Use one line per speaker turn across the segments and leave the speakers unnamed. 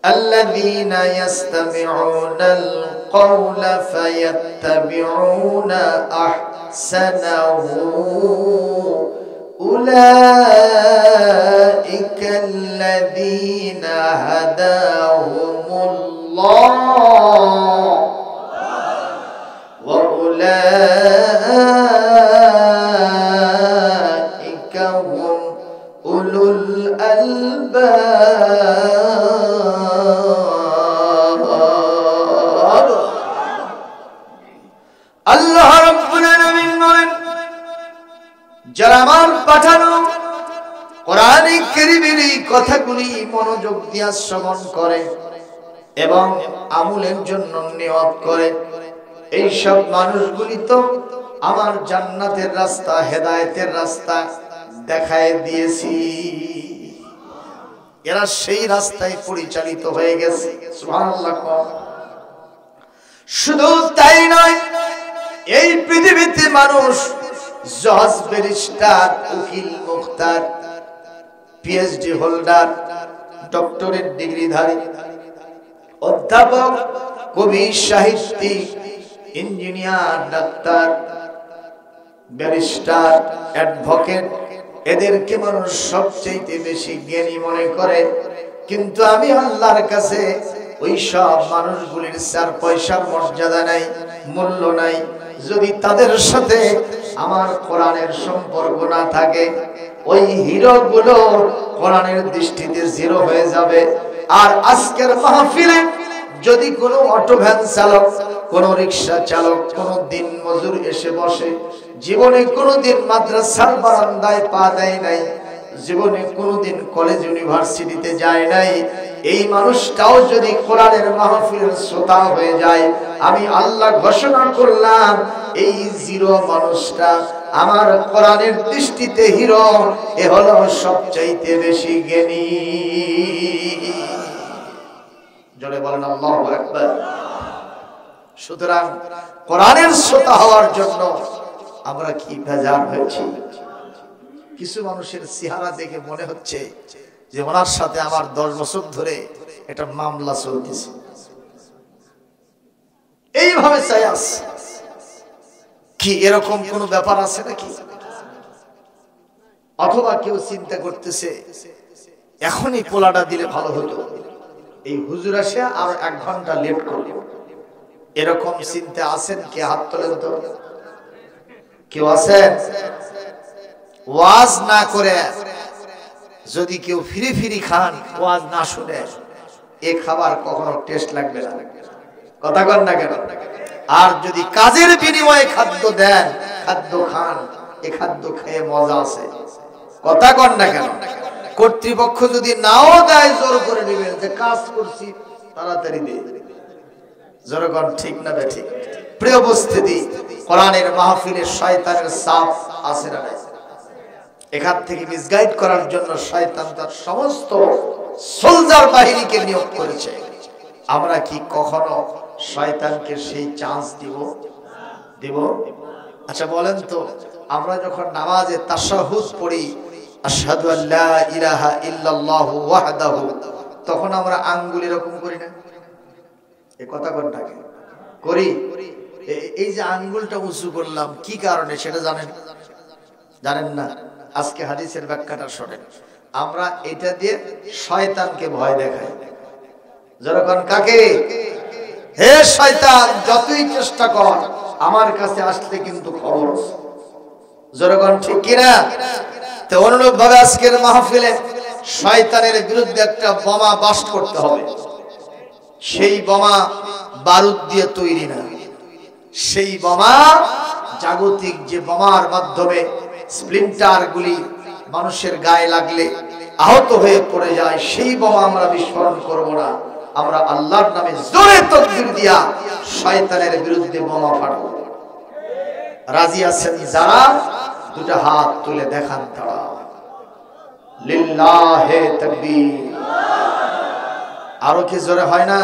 الذين يستمعون القول فيتبعون أحسنه أولئك الذين هداهم الله وأولئك هم أولو الألباب আল্লাহ রাব্বুল আলামিন বলেন, যারা আমার পাঠানো কোরআনে কারীমের এই কথাগুলি মনোযোগ দিয়ে শ্রবণ করে এবং আমলের জন্য নিয়ত করে, এই সব মানুষগুলি তো আমার জান্নাতের রাস্তা, হেদায়েতের রাস্তা দেখায় দিয়েছি। এরা সেই রাস্তায় পরিচালিত হয়ে গেছে। সুবহানাল্লাহ। শুধু তাই নয়, এই পৃথিবীতে মানুষ জজ, ব্যারিস্টার, উকিল, মুখতার, পিএইচডি হোল্ডার, ডক্টরেট ডিগ্রিধারী, অধ্যাপক, কবি, সাহিত্যিক, ইঞ্জিনিয়ার, ডাক্তার, ব্যারিস্টার, অ্যাডভোকেট, এদেরকে মানুষ সবচেয়ে বেশি জ্ঞানী মনে করে। কিন্তু আমি আল্লাহর কাছে ওই সব মানুষগুলির 4 পয়সার মর্যাদা নাই, মূল্য নাই। যদি তাদের সাথে আমার কোরআনের সম্পর্ক না থাকে, ওই হিরো গুলো কোরআনের দৃষ্টিতে জিরো হয়ে যাবে। আর আজকের মাহফিলে যদি কোনো অটো ভ্যান চালক, কোন রিকশা চালক, কোন দিন মজুর এসে বসে, জীবনে কোনোদিন মাদ্রাসার বারান্দায় পা দেয় নাই, জীবনে কোনোদিন কলেজ ইউনিভার্সিটিতে যায় নাই, এই মানুষটাও যদি কোরআনের মাহফিলের শ্রোতা হয়ে যায়, আমি আল্লাহ ঘোষণা করলাম এই জিরো মানুষটা আমার কোরআনের দৃষ্টিতে হিরো। এ হলো সবচাইতে বেশি জ্ঞানী। জোরে বলেন আল্লাহু আকবার। সুতরাং কোরআনের শ্রোতা হওয়ার জন্য আমরা কি বেজার হয়েছি। কিছু মানুষের চেহারা দেখে মনে হচ্ছে যে ওনার সাথে আমার 10 বছর ধরে একটা মামলা চলতেছে, এইভাবে চাই আছে কি? এরকম কোন ব্যাপার আছে নাকি? অথবা কেউ চিন্তা করতেছে এখনই পোলাটা দিলে ভালো হতো, এই হুজুর আসে আর 1 ঘন্টা লেট করল। এরকম চিন্তা আছেন কি? হাত তোলেন তো। কেউ আছেন? ওয়াজ না করে যদি কেউ ফিরি ফিরি খান, ওয়াজ না শুনে, এ খাবার কখনো টেস্ট লাগবে না। কথা কন না কেন? আর যদি কাজের বিনিময়ে খাদ্য দেন, খাদ্য খান, এ খাদ্য খেয়ে মজা আছে। কথা কন না কেন? কর্তৃপক্ষ যদি নাও দেয়, জোর করে নেবেন যে কাজ করছি, তাড়াতাড়ি দে। জোর কন ঠিক না বে ঠিক? প্রিয় উপস্থিতি, কোরআনের মাহফিলে শয়তানের চাপ আছে না নাই? এখান থেকে মিসগাইড করার জন্য শয়তান তার সমস্ত সোলজার বাহিনীকে নিয়োগ করেছে। আমরা কি কখনো শয়তানকে সেই চান্স দিব? আচ্ছা বলেন তো, আমরা যখন নামাজে তাশাহুদ পড়ি, আশহাদু আল্লা ইলাহা ইল্লাল্লাহু ওয়াহদাহু, তখন আমরা আঙ্গুল এরকম করি না? এই কথা কোনটাকে করি? এই যে আঙ্গুলটা উঁচু করলাম কি কারণে সেটা জানেন না? আজকে হাদিসের ব্যাখ্যাটা শোনেন। আমরা এটা দিয়ে শয়তানকে ভয় দেখাই। যখন কাকে? হে শয়তান, যতই চেষ্টা কর আমার কাছে আসলে কিন্তু খবর। যখন ঠিক কিনা? তো অনুরূপ ভাবে আজকের মাহফিলে শয়তানের বিরুদ্ধে একটা বোমা বাস্ট করতে হবে। সেই বোমা বারুদ দিয়ে তৈরি না, সেই বোমা জাগতিক যে বোমার মাধ্যমে স্প্লিন্টার গুলি মানুষের গায়ে লাগলে আহত হয়ে পড়ে যায়, সেই বোমা আমরা বিস্ফোরণ করব না। আমরা আল্লাহর নামে জোরে তাকবীর দিয়া শয়তানের বিরুদ্ধে বোমা ফাটাবো। রাজি আছেন যারা? দুটো হাত তুলে দেখান তারা। লিল্লাহে তাকবীর। আরো কি জোরে হয় না?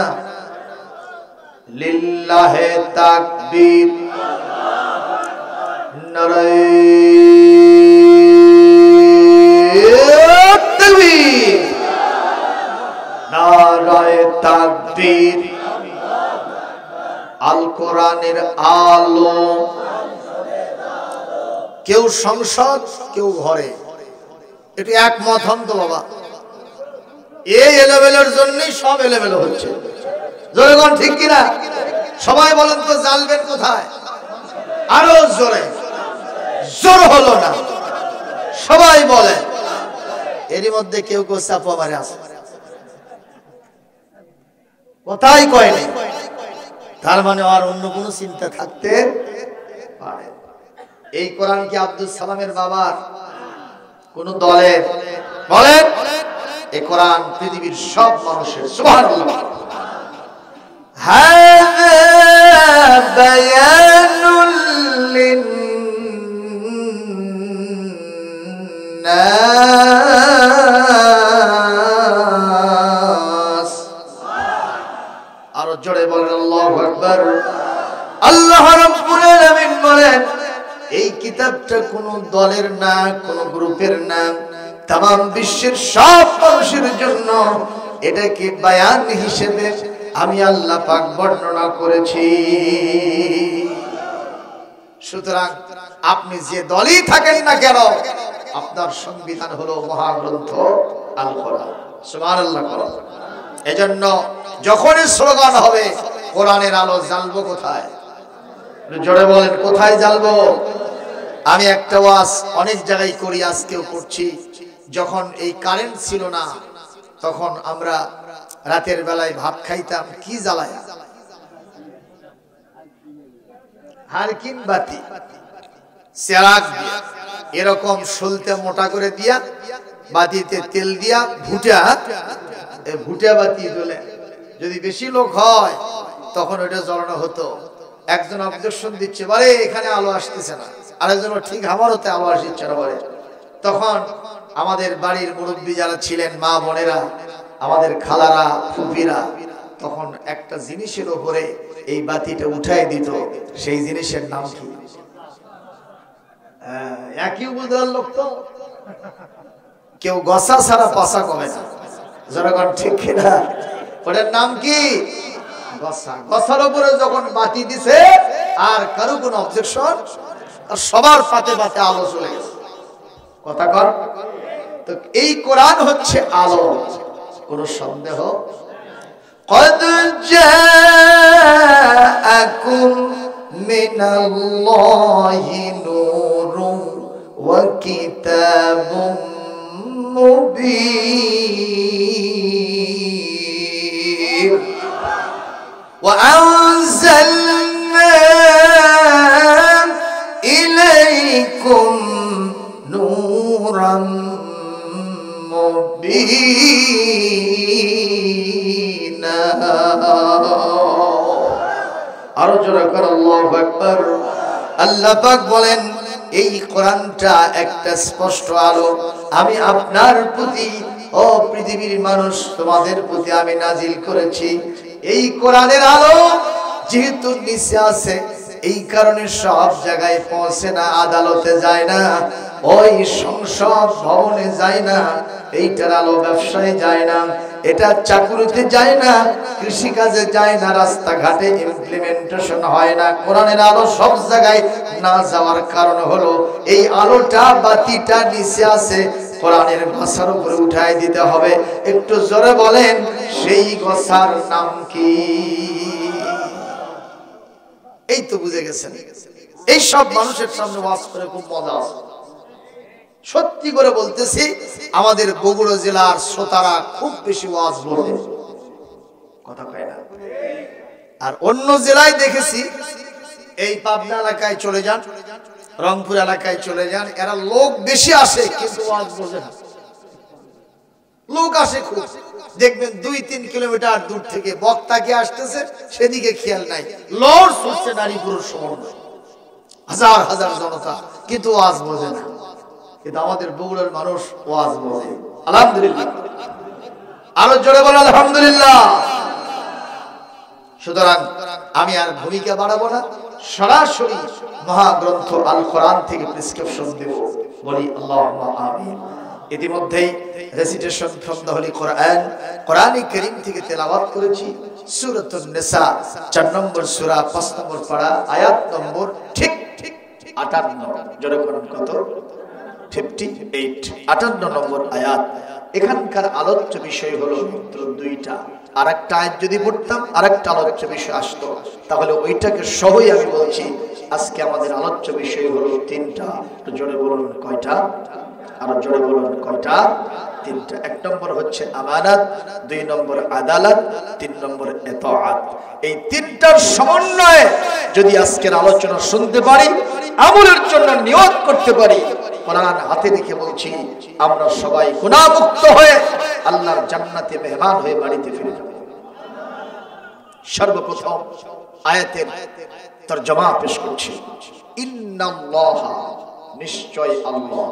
লিল্লাহে তাকবীর। নারায়ে তাকবীর, নারায়ে তাকবীর। আল কোরআনের আলো। কেউ সংসদ, কেউ ঘরে, এটা একমত হন তো বাবা। এই এলোমেলোর জন্যই সব এলোমেলো হচ্ছে। জোরেগণ ঠিক কিনা? সবাই বলেন তো জ্বালবেন কোথায়? আরো জোরে। জোর হলো না, সবাই বলে। এরই মধ্যে কেউ কেউ চাপা মারে আছে, কোথায় কয় নেই। তার মানে আর অন্য কোন চিন্তা থাকতে পারে। এই কোরআন কি আব্দুল সালামের বাবার কোন দলের? বলেন, এই কোরআন পৃথিবীর সব মানুষের। সুবহানাল্লাহ। হাযা বায়ানুল লিন্নাস। আরো জোরে বলেন আল্লাহু আকবার। আল্লাহ রাব্বুল আলামিন বলেন, এই কিতাবটা কোন দলের না, কোন গ্রুপের না, তামাম বিশ্বের সব মানুষের জন্য এটাকে বায়ান হিসেবে আমি আল্লাহ পাক বর্ণনা করেছি। সুতরাং আপনি যে দলই থাকেন না কেন, আপনার সংবিধান হলো মহাগ্রন্থ আল কোরআন। সুবহানাল্লাহ। এজন্য যখনই স্লোগান হবে কোরআনের আলো জ্বালবো কোথায়? জোরে বলেন, কোথায় জ্বালবো? আমি একটা ওয়াজ অনেক জায়গায় করি, আজকেও করছি। যখন এই কারেন্ট ছিল না, তখন আমরা রাতের বেলায় ভাত খাইতাম কি জ্বালায়? হারকিন বাতি, চেরাগ দিয়া, এরকম সলতে মোটা করে দিয়া, বাতিতে তেল দিয়া ভুটা বাতি জ্বলে। যদি বেশি লোক হয় তখন ওইটা জ্বলানো হতো। একজন অবজেকশন দিচ্ছে, বলে এখানে আলো আসতেছে না, আরেকজন ঠিক আমার হতে আলো আসছে না বলে। তখন আমাদের বাড়ির মুরব্বী যারা ছিলেন, মা বোনেরা, আমাদের খালারা, ফুপিরা, তখন একটা জিনিসের উপরে এই বাতিটা উঠাই দিত। সেই জিনিসের নাম কি? একই উপজেলার লোক তো, কেউ গসা ছাড়া পাশা কমে না। জনগণ ঠিক কিনা? ওটার নাম কি? গসা। গসার উপরে যখন বাতি দিছে আর কারো কোনো অবজেকশন, আর সবার পাতে পাতে আলো চলে গেছে। কথা কর তো। এই কোরআন হচ্ছে আলো, কোনো সন্দেহ? قد جاءكم من الله نور وكتاب مبين وأنزلنا إليكم نورا مبينا আরো জোরে করে আল্লাহু আকবার। আল্লাহ পাক বলেন, এই কোরআনটা একটা স্পষ্ট আলো আমি আপনার প্রতি, ও পৃথিবীর মানুষ, তোমাদের প্রতি আমি নাজিল করেছি। এই কোরআনের আলো যেহেতু নিচে আছে, এই কারণে সব জায়গায় পৌঁছে না, আদালতে যায় না, ওই সংসদ ভবনে যায় না, এইটার আলো ব্যবসায় যায় না, এটা চাকুরিতে যায় না, কৃষিকাজে যায় না, রাস্তাঘাটে ইমপ্লিমেন্টেশন হয় না। কোরআনের আলো সব জায়গায় না যাওয়ার কারণ হলো এই আলোটা, বাতিটা নিচে আছে, কোরআনের গছার উপরে উঠাই দিতে হবে। একটু জোরে বলেন, সেই গছার নাম কি? এই তো বুঝে গেছেন। এই সব মানুষের সামনে ওয়াজ করে খুব মজা আছে। সত্যি করে বলতেছি, আমাদের বগুড়া জেলার শ্রোতারা খুব বেশি ওয়াজ বলে, কথা কয় না। আর অন্য জেলায় দেখেছি, এই পাবনা এলাকায় চলে যান, রংপুর এলাকায় চলে যান, এরা লোক বেশি আসে কিন্তু ওয়াজ বোঝে না। লোক আসে খুব, দেখবেন 2-3 কিলোমিটার দূর থেকে বক্তা কে আসতেছে, সেদিকে খেয়াল নাই, লড় ছুটছে নারী পুরুষ সমন্বয়, হাজার হাজার জনতা, কিন্তু ওয়াজ বোঝে না। কিন্তু আমাদের বগুড়ার মানুষ ওয়াজ বোঝে, আলহামদুলিল্লাহ। আরো জোরে বলে আলহামদুলিল্লাহ। সুতরাং আমি আর ভূমিকা বাড়াবো না, সরাসরি মহাগ্রন্থ আল কোরআন থেকে প্রেসক্রিপশন দেব। বলি আল্লাহুম্মা আমিন। ইতিমধ্যেই রেসিটেশন ফ্রম দ্য হোলি কোরআন, কোরআনে কারীম থেকে তেলাওয়াত করেছি সূরাতুন নিসা 4 নম্বর সূরা 5 নম্বর পারা আয়াত নম্বর ঠিক 58। জোরে করুন কত? 58, 58 নম্বর আয়াত। এখানকার আলোচ্য বিষয় হলো মাত্র দুইটা। আরেকটা আয়াত যদি পড়তাম আরেকটা আলোচ্য বিষয় আসতো, তাহলে ওইটাকে সহই আমি বলছি। আজকে আমাদের আলোচ্য বিষয় হলো তিনটা। জোরে বলুন কয়টা? আরো জোরে বলুন কয়টা? তিনটা। 1 নম্বর হচ্ছে আমানত, 2 নম্বর আদালত, 3 নম্বর ইতাআত। এই তিনটার সমন্বয়ে যদি আজকের আলোচনা শুনতে পারি, আমলের জন্য নিয়ত করতে পারি, কোরআন হাতে রেখে বলছি আমরা সবাই গুনাহমুক্ত হয়ে আল্লাহর জান্নাতে মেহমান হয়ে বাড়িতে ফিরে যাব। সর্বপ্রথম আয়াতের তরজমা পেশ করছি। ইন্নাল্লাহা, নিশ্চয় আল্লাহ,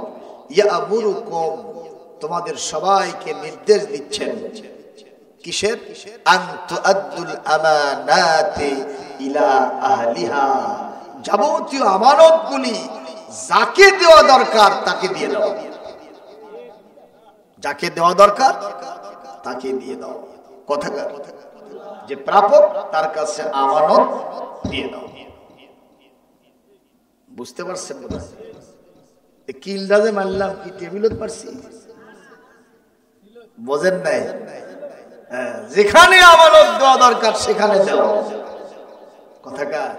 ইয়ামুরুকুম, তোমাদের সবাইকে নির্দেশ দিচ্ছেন। কিসের? আন তুআদ্দুল আমানাতি ইলা আহলিহা, যাবতীয় আমানতগুলি যাকে দেওয়া দরকার তাকে দিয়ে দাও। যাকে দেওয়া দরকার তাকে দিয়ে দাও। কথাকার যে প্রাপক তার কাছে আমানত দিয়ে দাও। বুঝতে পারছেন? কিলটা যে মারলাম কি টেবিলত পারছি? বোঝেন নাই? যেখানে আমানত দেওয়া দরকার সেখানে দাও। কথাকার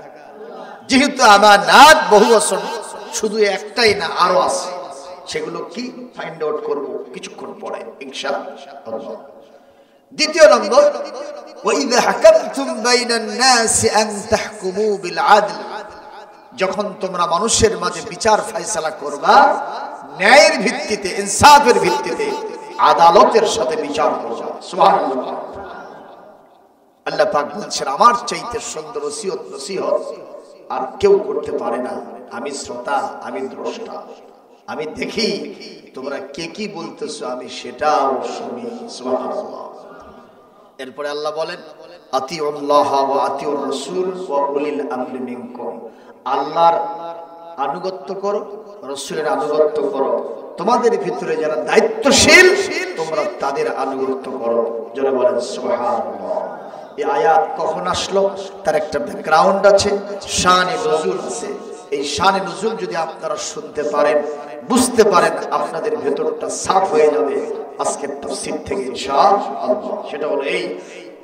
যেহেতু আমানত বহু বছর, শুধু একটাই না আরো আছে, সেগুলো কি ফাইন্ড আউট করব কিছুক্ষণ পরে ইনশাআল্লাহ। দ্বিতীয় নম্বর, ওয়াইযা হাকামতুম বাইনান নাসি আন তাহকুমু বিল আদল, যখন তোমরা মানুষের মাঝে বিচার ফয়সালা করবা ন্যায়ের ভিত্তিতে, ইনসাফের ভিত্তিতে, আদালতের সাথে বিচার করবা। সুবহানাল্লাহ। আল্লাহ পাক বলছেন আমার চাইতে সুন্দর ওসিয়ত নসিহত আর কেউ করতে পারে না। আমি শ্রোতা, আমি দ্রষ্টা, আমি দেখি তোমরা কে কি বলতেছো, আমি সেটাও শুনি। সুবহানাল্লাহ। এরপরে আল্লাহ বলেন আতিউল্লাহ ওয়া আতিউর রাসূল ওয়া উলিল আমরি মিনকুম, আল্লাহর আনুগত্য করো, রাসূলের আনুগত্য করো, তোমাদের ভিতরে যারা দায়িত্বশীল তোমরা তাদের আনুগত্য করো। যারা বলেন সুবহানাল্লাহ। এই আয়াত কখন আসলো তার একটা ব্যাকগ্রাউন্ড আছে, শানে নজুল আছে। এই শানে নজুল যদি আপনারা শুনতে পারেন, বুঝতে পারেন, আপনাদের ভেতরটা সাফ হয়ে যাবে আজকের তাফসীর থেকে ইনশাআল্লাহ। সেটা হলো এই,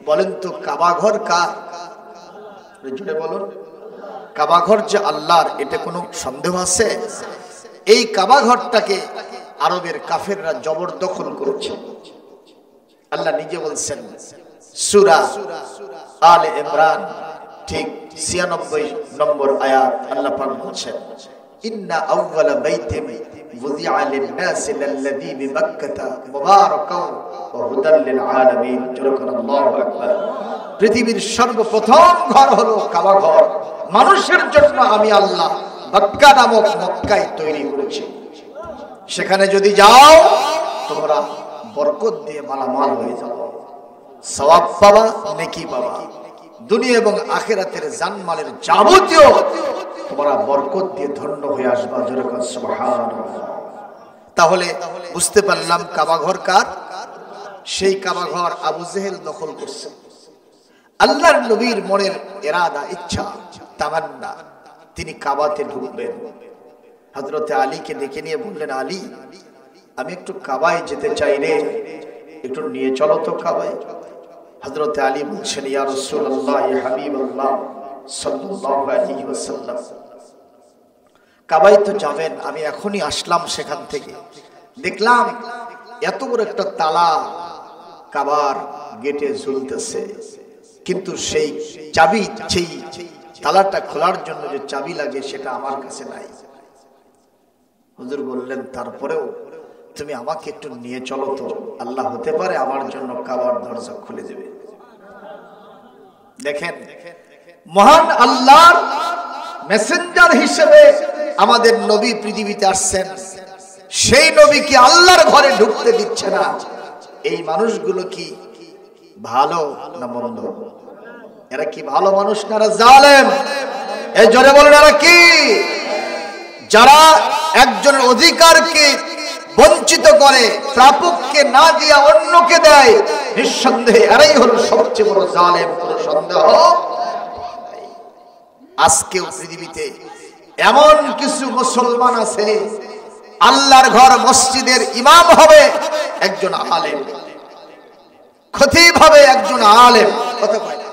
বলেন তো কাবা ঘর কার? জুড়ে বলুন। কাবা ঘর যে আল্লাহর, এটা কোনো সন্দেহ আছে? এই কাবা ঘরটাকে আরবের কাফেররা জবরদখল করেছে। আল্লাহ নিজে বলছেন সূরা আলে ইমরান ঠিক 96 নম্বর আয়াত, আল্লাহ পাক বলছেন ইন্না আউওয়ালা বাইতিন wudi'a lin-nasi alladhi bi-Makkah mubarakan wa hudan lil-alamin। আল্লাহু আকবার। পৃথিবীর সর্বপ্রথম ঘর হলো কাবা ঘর, মানুষের জন্য আমি আল্লাহ মক্কা নামক মক্কায় তৈরি করেছি। সেখানে যদি যাও তোমরা বরকত দিয়ে মালামাল হয়ে যাবে, সওয়াব পাবা, নেকি পাবা, দুনিয়া এবং আখিরাতের জানমালের যাবতীয় তোমরা বরকত দিয়ে ধন্য হয়ে আসবা। যেরকম সুবহানাল্লাহ। তাহলে বুঝতে পারলাম কাবা ঘর কার? সেই কাবা ঘর আবু জেহেল দখল করছে। আল্লাহর নবীর মনের ইরাদা, ইচ্ছা, তামান্না, তিনি কাবাতে ঢুকবেন। হযরতে আলীকে ডেকে নিয়ে বললেন, আলী আমি একটু কাবায় যেতে চাই রে, একটু নিয়ে চলো তো কাবায়। হযরতে আলী বলছেন, ইয়া রাসূলুল্লাহ, ইয়া হাবিবাল্লাহ সাল্লাল্লাহু আলাইহি ওয়াসাল্লাম, কাবায় তো যাবেন, আমি এখনই আসলাম সেখান থেকে, দেখলাম এত বড় একটা তালা কাবার গেটে ঝুলতেছে, কিন্তু সেই চাবি, সেই তালাটা খোলার জন্য যে চাবি লাগে সেটা আমার কাছে নাই। হুজুর বললেন, তারপরেও তুমি আমাকে একটু নিয়ে চলো তো, আল্লাহ হতে পারে আমার জন্য কাবার দরজা খুলে দেবে। দেখেন, মহান আল্লাহর মেসেঞ্জার হিসেবে আমাদের নবী পৃথিবীতে আসছেন, সেই নবীকে আল্লাহর ঘরে ঢুকতে দিচ্ছে না। এই মানুষগুলো কি ভালো না মন্দ? এরা কি ভালো মানুষ না এরা জালেম? এই জোরে বলেন, এরা কি? যারা একজনের অধিকারকে বঞ্চিত করে, প্রাপককে না দিয়া অন্যকে দেয়, নিঃসন্দেহে এরাই হলো সবচেয়ে বড় জালেম, কোনো সন্দেহ। আজকেও পৃথিবীতে এমন কিছু মুসলমান আছে, আল্লাহর ঘর মসজিদের ইমাম হবে একজন আলেম, খতিব হবে একজন আলেম, কথা কয় না?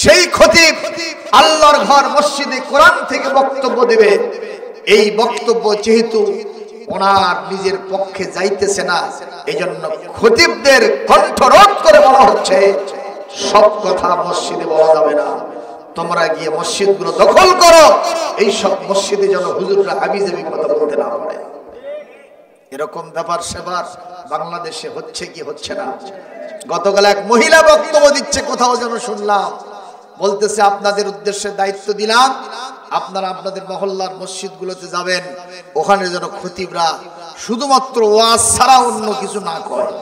সেই খতিব আল্লাহর ঘর মসজিদে কোরআন থেকে বক্তব্য দেবে। এই বক্তব্য যেহেতু ওনার নিজের পক্ষে যাইতেছে না, এই জন্য খতিবদের কণ্ঠরোধ করে বলা হচ্ছে সব কথা মসজিদে বলা যাবে না, তোমরা গিয়ে মসজিদগুলো দখল করো, এই সব মসজিদে যেন হুজুররা হাবিজাবি কথা বলতে না পারে। এরকম ব্যাপার সেবার বাংলাদেশে হচ্ছে কি হচ্ছে না? গতকাল এক মহিলা বক্তব্য দিচ্ছে, কোথাও যেন শুনলাম, বলতেছে আপনাদের উদ্দেশ্যে দায়িত্ব দিলাম, আপনারা আপনাদের মহল্লার মসজিদগুলোতে যাবেন, ওখানে যেন খতিবরা শুধুমাত্র ওয়াজ ছাড়া অন্য কিছু না করে।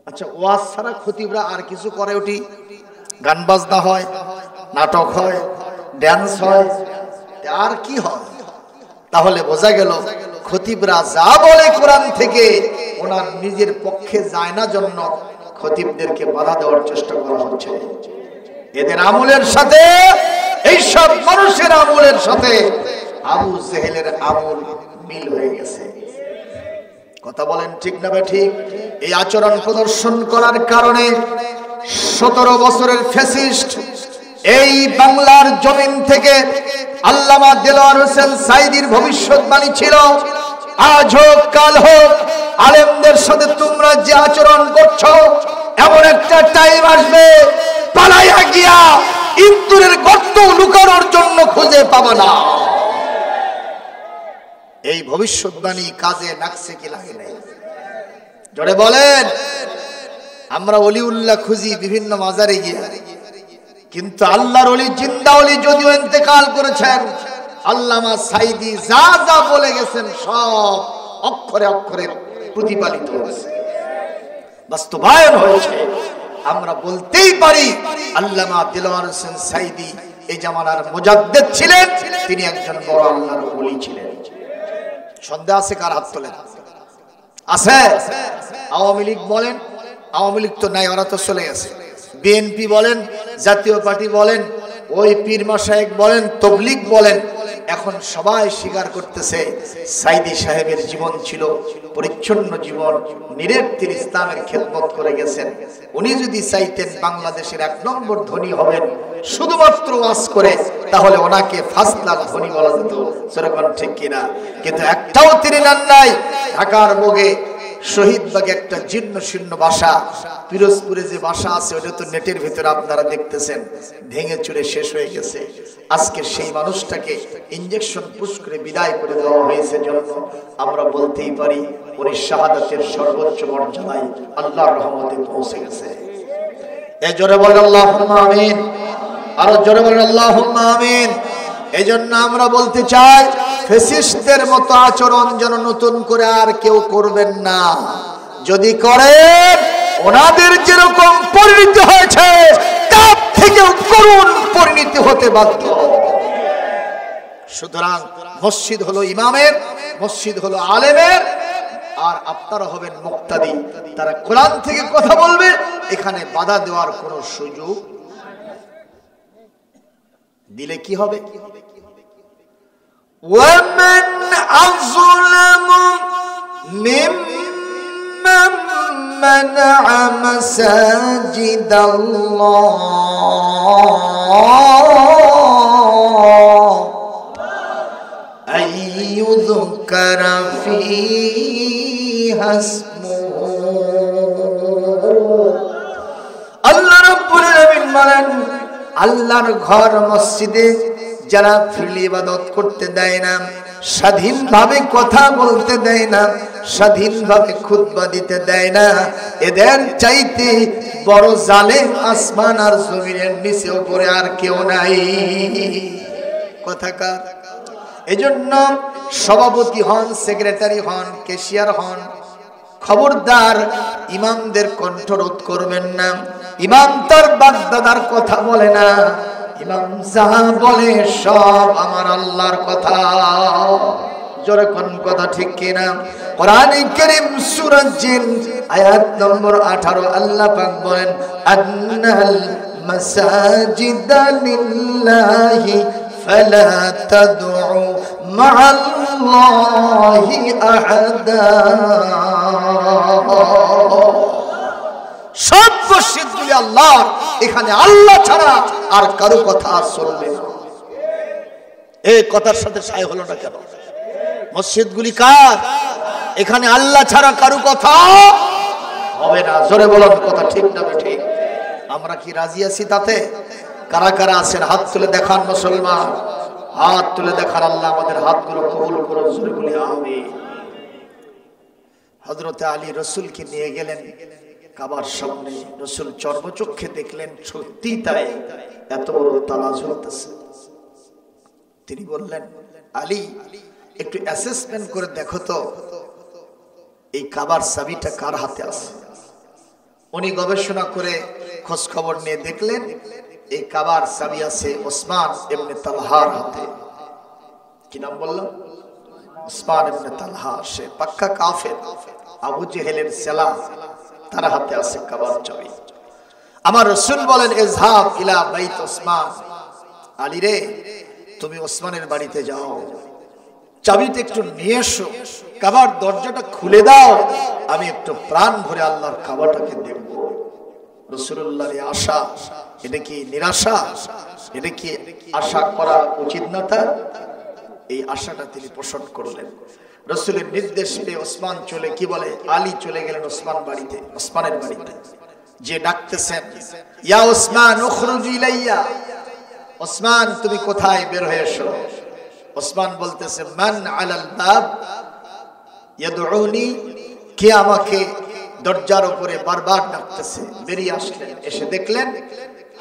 আচ্ছা, ওয়াজ ছাড়া খতিবরা আর কিছু করে? ওটি গান বাজনা হয়, নাটক হয়, ড্যান্স হয়, আর কি হয়? তাহলে বোঝা গেল খতিবরা যা বলে কোরআন থেকে ওনার নিজের পক্ষে যায় না, জন্য খতিবদেরকে বাধা দেওয়ার চেষ্টা করা হচ্ছে। এদের আমলের সাথে, এই সব মানুষের আমলের সাথে আবু জেহেলের আমল মিল হয়ে গেছে। কথা বলেন ঠিক না ঠিক? এই আচরণ প্রদর্শন করার কারণে 17 বছরের ফ্যাসিস্ট এই বাংলার জমিন থেকে আল্লামা দেলোয়ার হোসেন সাঈদীর ভবিষ্যৎবাণী ছিল, আজ হোক কাল হোক আলেমদের সাথে তোমরা যে আচরণ করছো, এমন একটা টাইম আসবে পালাইয়া গিয়া ইন্দুরের গর্ত লুকানোর জন্য খুঁজে পাবে না। এই ভবিষ্যৎবাণী কাজে লাগছে কি লাগে নাই? জোরে বলেন। আমরা অলিউল্লাহ খুঁজি বিভিন্ন মাজারে গিয়ে, কিন্তু আল্লাহর ওলি, জিন্দা ওলি যদিও ইন্তেকাল করেছেন, আল্লামা সাঈদী যা যা বলে গেছেন সব অক্ষরে অক্ষরে প্রতিপালিত হয়েছে, বাস্তবায়ন হয়েছে। আমরা বলতেই পারি আল্লামা দেলোয়ার হোসেন সাঈদী এই জামানার মুজাদ্দিদ ছিলেন, তিনি একজন বড় আল্লাহর ওলি ছিলেন। সন্দেহ আছে? কার হাত তোলেন? আছে? আওয়ামী লীগ বলেন, আওয়ামী লীগ তো নাই, ওরা তো চলে গেছে। বিএনপি বলেন, জাতীয় পার্টি বলেন, ওই পীর মাশায়েখ বলেন, তবলিগ বলেন, এখন সবাই স্বীকার করতেছে সাঈদী সাহেবের জীবন ছিল পরিচ্ছন্ন জীবন, নিরেট তিনি ইসলামের খেদমত করে গেছেন। উনি যদি চাইতেন বাংলাদেশের 1 নম্বর ধনী হবেন শুধুমাত্র ওয়াজ করে, তাহলে ওনাকে ফার্স্ট ক্লাস ধনী বলা যেত। সেরকম ঠিক কিনা? কিন্তু একটাও তিনি নেন নাই। ঢাকার বুকে শহীদবাগে একটা জীর্ণ শীর্ণ বাসা, পিরোজপুরে যে বাসা আছে ওটা তো নেটের ভিতরে আপনারা দেখতেছেন, ভেঙে চুরে শেষ হয়ে গেছে। আজকে সেই মানুষটাকে ইনজেকশন পুশ করে বিদায় করে দেওয়া হয়েছে, জন্য আমরা বলতেই পারি উনি শাহাদাতের সর্বোচ্চ মর্যাদায় আল্লাহর রহমতে পৌঁছে গেছে। এই জোরে বলেন আল্লাহুম্মা আমিন, আরো জোরে বলেন আল্লাহুম্মা আমিন। এই জন্য আমরা বলতে চাই, ফ্যাসিস্টদের মতো আচরণ যেন নতুন করে আর কেউ করবেন না। যদি করেন, ওনাদের যেরকম পরিণতি হয়েছে তার থেকেও করুণ পরিণতি হতে বাধ্য। সুতরাং মসজিদ হলো ইমামের, মসজিদ হলো আলেমের, আর আপনারা হবেন মুক্তাদি। তারা কোরআন থেকে কথা বলবে, এখানে বাধা দেওয়ার কোনো সুযোগ দিলে কি হবে? وَمَنْ أَظْلَمُ مِمَّنْ مَنَعَ مَسَاجِدَ اللَّهِ أَنْ يُذْكَرَ فِيهَا اسْمُهُ। আল্লাহ রাব্বুল আলামিন বলেন, আল্লাহর ঘর মসজিদে যারা ফ্রিলি ইবাদত করতে দেয় না, স্বাধীনভাবে কথা বলতে দেয় না, স্বাধীনভাবে খুতবা দিতে দেয় না, এদের চাইতে বড় জালেম আসমান আর জমিনের নিচে উপরে আর কেউ নাই। কথাকার। এজন্য সভাপতি হন, সেক্রেটারি হন, ক্যাশিয়ার হন, খবরদার ইমামদের কণ্ঠরোধ করবেন না। ইমাম তার বাগদাদার কথা বলে না, ইমাম যা বলে সব আমার আল্লাহর কথা। জোরে কোন কথা ঠিক কিনা? কোরআনে কারীম সূরা জিন আয়াত নম্বর 18 আল্লাহ পাক বলেন আন্নাল মাসাজিদা লিল্লাহি ফালা তাদউ মা'আল্লাহি আহাদা। সব মসজিদগুলি আল্লাহ, এখানে আল্লাহ ছাড়া আর কারো কথা চলবে না। এই কথার সাথে সায় হলো না কেন? মসজিদগুলি কার? এখানে আল্লাহ ছাড়া কারো কথা হবে না। জোরে বলুন কথা ঠিক না ঠিক? আমরা কি রাজি আছি তাতে? কারা কারা আছেন হাত তুলে দেখান মুসলমান, হাত তুলে দেখান। আল্লাহ আমাদের হাতগুলো কবুল করুন। জোরে বলি আমিন। হযরত আলী রাসূলকে নিয়ে গেলেন কাবার সামনে। রাসূল চর্মচক্ষে দেখলেন সত্যি তাই, এত বড় তালা ঝুলতেছে। তিনি বললেন আলী একটু অ্যাসেসমেন্ট করে দেখো তো এই কাবার চাবিটা কার হাতে আছে। উনি গবেষণা করে খোঁজ খবর নিয়ে দেখলেন এই কাবার চাবি আছে ওসমান ইবনে তালহার হাতে। কি নাম বললাম? ওসমান ইবনে তালহা। সে পাক্কা কাফের, আবু জেহেলের ছেলা, তার হাতে আছে কাবার চাবি। আমার রাসূল বলেন ইযহাব ইলা বাইত ওসমান। আলী রে তুমি ওসমানের বাড়িতে যাও, চাবিটা একটু নিয়ে এসো, কাবার দরজাটা খুলে দাও, আমি একটু প্রাণ ভরে আল্লাহর কাবাটাকে দেখব। রাসূলুল্লাহর আশা, এটা কি নিরাশা? এটা কি আশা করা উচিত না তার? এই আশাটা তিনি পোষণ করলেন। রাসূলের নির্দেশ পেয়ে ওসমান চলে কি বলে আলী চলে গেলেন ওসমানের বাড়িতে। যে ডাকতেছেন ইয়া ওসমান উখরুজ ইলাইয়া, ওসমান তুমি কোথায়, বের হয়ে এসো। ওসমান বলতেছে মান আলাল বাব ইয়াদউনি, কে আমাকে দরজার উপরে বারবার ডাকতেছে। বেরিয়ে আসলেন, এসে দেখলেন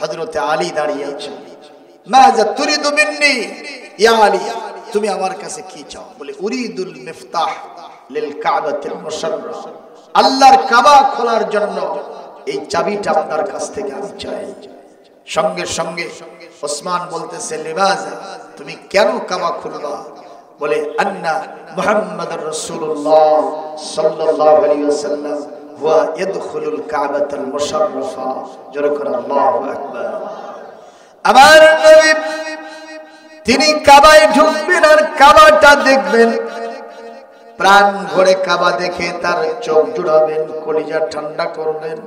হযরতে আলী দাঁড়িয়ে আছেন। মাযা তুরিদু মিন্নি ইয়া আলী, তুমি আমার কাছে কি চাও? বলে উরিদুল মিফতাহ লিল কাবাতিল মুশাররাফ, আল্লাহর কাবা খোলার জন্য এই চাবিটা আপনার কাছ থেকে আমি চাই। সঙ্গে সঙ্গে ওসমান বলতেছে লিমাযা, তুমি কেন কাবা খুলবা? বলে আন্না মুহাম্মাদুর রাসূলুল্লাহ সাল্লাল্লাহু আলাইহি ওয়াসাল্লাম হুয়া ইয়াদখুলুল কাবাতাল মুশাররাফা। জোরে করে আল্লাহু আকবার। আমার নবী তিনি কাবায় ঢুকবেন আর কাবাটা দেখবেন, প্রাণ ভরে কাবা দেখে তার চোখ জুড়াবেন, কলিজা ঠান্ডা করবেন।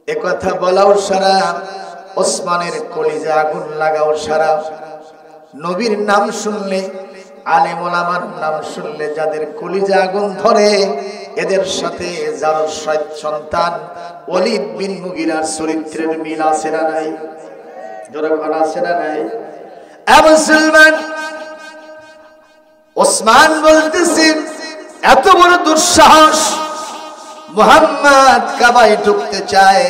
একথা বলাও সারা, ওসমানের কলিজা আগুন লাগাও সারা। নবীর নাম শুনলে, আলেম ওলামার নাম শুনলে যাদের কলিজা আগুন ধরে, এদের সাথে যার সন্তান ওলীদ বিন মুগীরার চরিত্রের মিল আছে না নাই? জোরে বলা আছে না নাই? মুসলমান ওসমান বলতেছেন এত বড় দুঃসাহস, মুহাম্মদ কাবায় ঢুকতে চায়,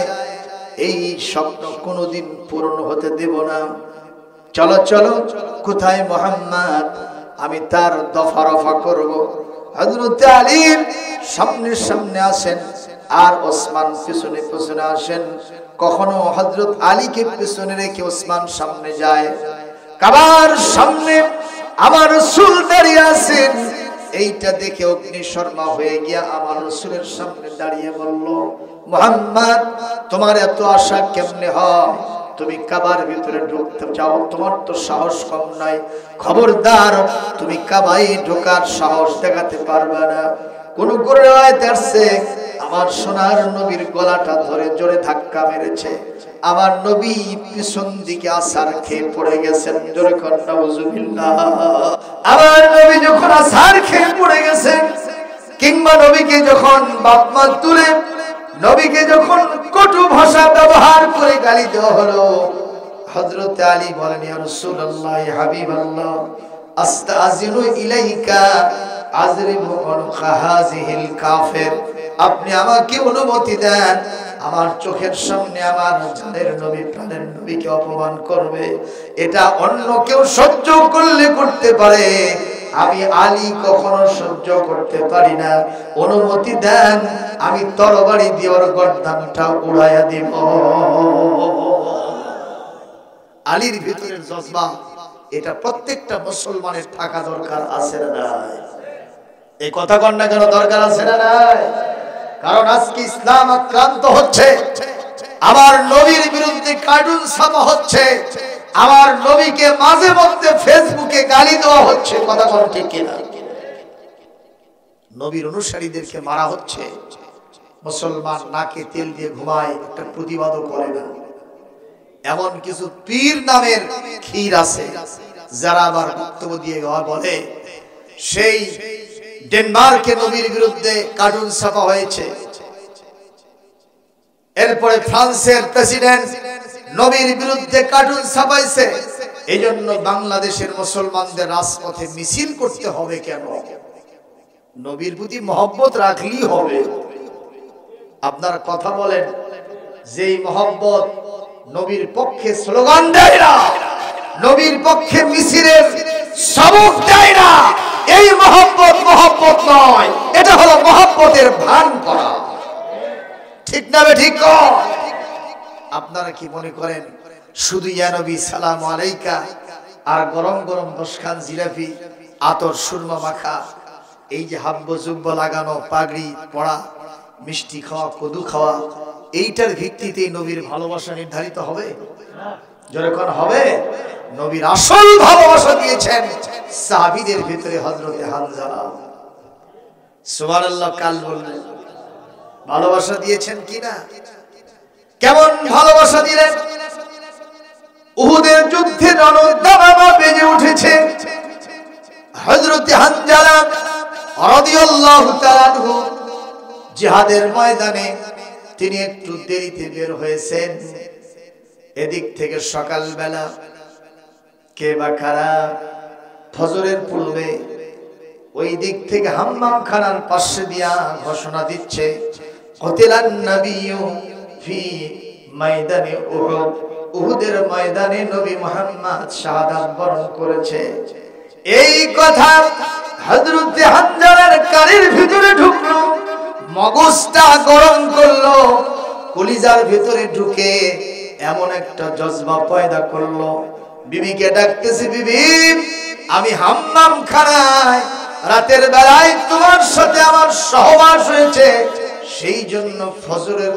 এই স্বপ্ন কোনোদিন পূরণ হতে দেব না। চলো চলো, কোথায় মুহাম্মদ, আমি তার দফা রফা করব। হযরত আলী সামনে সামনে আসেন আর ওসমান পিছনে পিছনে আসেন। কখনো হযরত আলীকে পিছনে রেখে ওসমান সামনে যায়। কাবার সামনে আমার রাসূল দাঁড়িয়ে আছেন। এইটা দেখে অগ্নিশর্মা হয়ে গিয়া আমার রাসূলের সামনে দাঁড়িয়ে বলল, মুহাম্মদ তোমার এত আশা কেমনে হয়? তুমি কাবার ভিতরে ঢুকতে চাও, তোমার তো সাহস কম নাই। খবরদার, তুমি কাবায় ঢোকার সাহস দেখাতে পারবে না। কোন riwayat আছে আমার সোনার নবীর গলাটা ধরে জোরে ধাক্কা মেরেছে, আমার নবী পিছন দিকে আছাড় খেয়ে পড়ে গেছেন। জোরে কর নাউজুবিল্লাহ। আমার নবী যখন আছাড় খেয়ে পড়ে গেছেন, কিংবা নবীকে যখন বাপমা তুলে নবীকে যখন কটু ভাষা ব্যবহার করে গালি দেওয়া হলো, হযরত আলী বলেন ইয়া রাসূলুল্লাহ হাবিবাল্লাহ আস্তাযিনু ইলাইকা আযরিবু উনকা হাযিহিল কাফির, আপনি আমাকে অনুমতি দেন, আমার চোখের সামনে আমার জানের নবী প্রাণের নবীকে অপমান করবে, এটা অন্য কেউ সহ্য করলে করতে পারে, আমি আলী কখনো সহ্য করতে পারি না, অনুমতি দেন, আমি তরবারি দিয়ে ওর গর্দানটা উড়াইয়া দিব। আলীর ভিতরের জজবা এটা প্রত্যেকটা মুসলমানের থাকা দরকার আছে না নাই? এই কথা কন না কেন, দরকার আছে না নাই? কারণ আজকে ইসলাম আক্রান্ত হচ্ছে, আমার নবীর বিরুদ্ধে কার্টুন ছাপা হচ্ছে, আমার নবীকে মাঝে মধ্যে ফেসবুকে গালি দেওয়া হচ্ছে, কথা কন ঠিক কিনা? নবীর অনুসারীদেরকে মারা হচ্ছে, মুসলমান নাকে তেল দিয়ে ঘুমায়, একটা প্রতিবাদও করে না। এমন কিছু পীর নামের ক্ষীর আছে যারা আবার বক্তব্য দিয়ে বলে সেই ডেনমার্কে নবীর বিরুদ্ধে কার্টুন ছাপা হয়েছে, এরপরে ফ্রান্সের প্রেসিডেন্ট নবীর বিরুদ্ধে কার্টুন ছাপাইছে, এই জন্য বাংলাদেশের মুসলমানদের রাজপথে মিছিল করতে হবে কেন? নবীর প্রতি মহব্বত রাখলেই হবে। আপনার কথা বলেন, যেই মহব্বত নবীর পক্ষে স্লোগান দেয় না, নবীর পক্ষে মিছিলের সবক দেয় না, এই মহব্বত মহব্বত নয়, এটা হলো মহব্বতের ভান করা। ঠিক না বে ঠিক? আপনারা কি মনে করেন শুধু ইয়া নবী সালাম আলাইকা আর গরম গরম 10 খান জিলাপি, আতর সুরমা মাখা, এই যে হাব্ব জুব্ব লাগানো, পাগড়ি পড়া, মিষ্টি খাওয়া, কদু খাওয়া, এইটার ভিত্তিতে নবীর ভালোবাসা নির্ধারিত হবে? যেরকম হবে, নবীর আসল ভালোবাসা দিয়েছেন সাহাবীদের ভিতরে হযরতে হামজা। সুবহানাল্লাহ। কাল বললেন ভালোবাসা দিয়েছেন কিনা? কেমন ভালোবাসা দিলেন? উহুদের যুদ্ধে রণদামামা বেজে উঠেছে, হযরতে হামজা রাদিয়াল্লাহু তাআলা আনহু জিহাদের ময়দানে তিনি একটু দেরিতে বের হয়েছেন। এদিক থেকে সকালবেলা কে বা কারা ফজরের পূর্বে ওই দিক থেকে হাম্মাম খানার পাশে দিয়া ঘোষণা দিচ্ছে, কতিলান নাবিয়্যু ফি ময়দানে উহুদ, উহুদের ময়দানে নবী মুহাম্মদ শাহাদাত বরণ করেছে। এই কথা হযরত হামজার কানের ভিতরে ঢুকলো, মগজটা গরম করলো, কলিজার ভিতরে ঢুকে এমন একটা জজবা পয়দা করলো। বিবিকে ডাকতেছে, বিবি আমি হাম্মাম খানায় রাতের বেলায় তোমার সাথে আমার সহবাস হয়েছে, সেই জন্য ফজরের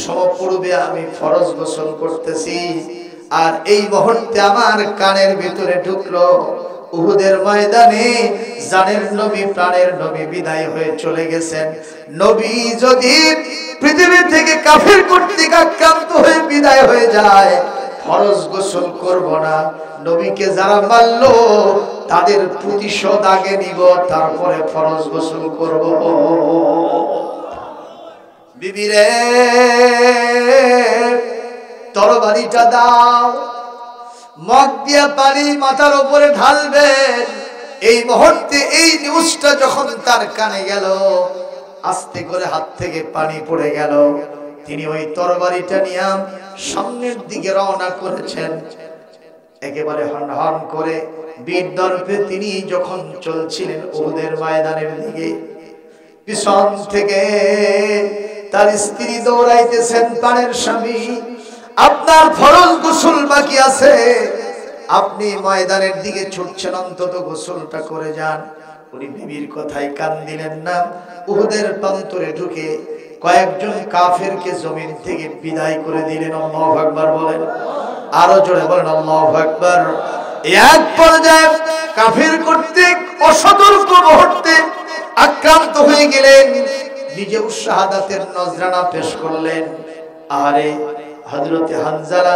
সমপূর্বে আমি ফরজ গোসল করতেছি। আর এই মুহূর্তে আমার কানের ভিতরে ঢুকলো, উহুদের ময়দানে জানের নবী, প্রাণের নবী বিদায় হয়ে চলে গেছেন। নবী যদি পৃথিবী থেকে কাফের কর্তৃক আক্রান্ত হয়ে বিদায় হয়ে যায়, ফরজ গোসল করব না। নবীকে যারা মারলো তাদের প্রতিশোধ আগে নিব, তারপরে ফরজ গোসল করব। বিবিরে তরবারিটা দাও, মগ দিয়া পানি মাথার উপরে ঢালবেন। এই মুহূর্তে এই নিউজটা যখন তার কানে গেল, আস্তে করে হাত থেকে পানি পড়ে গেল। তিনি ওই তরবারিটা নিয়ে সামনের দিকে রওনা করেছেন। একেবারে হনহন করে বীর দর্পে তিনি যখন চলছিলেন উহুদের ময়দানের দিকে, পিছন থেকে তার স্ত্রী দৌড়াইতেছেন, প্রাণের স্বামী আপনার ফরজ গোসল বাকি আছে, আপনি ময়দানের দিকে ছুটছেন, অন্তত গোসলটা করে যান। উনি বিবির কথায় কান দিলেন না। উহুদের প্রান্তরে ঢুকে কয়েকজন কাফেরকে জমিন থেকে বিদায় করে দিলেন। আল্লাহু আকবার বলেন, আরো জোরে বলেন আল্লাহু আকবার। এক পর্যায়ে কাফের কর্তৃক অসতর্ক মুহূর্তে আক্রান্ত হয়ে গেলেন, নিজে শাহাদাতের নজরানা পেশ করলেন। আরে হযরতে হামজা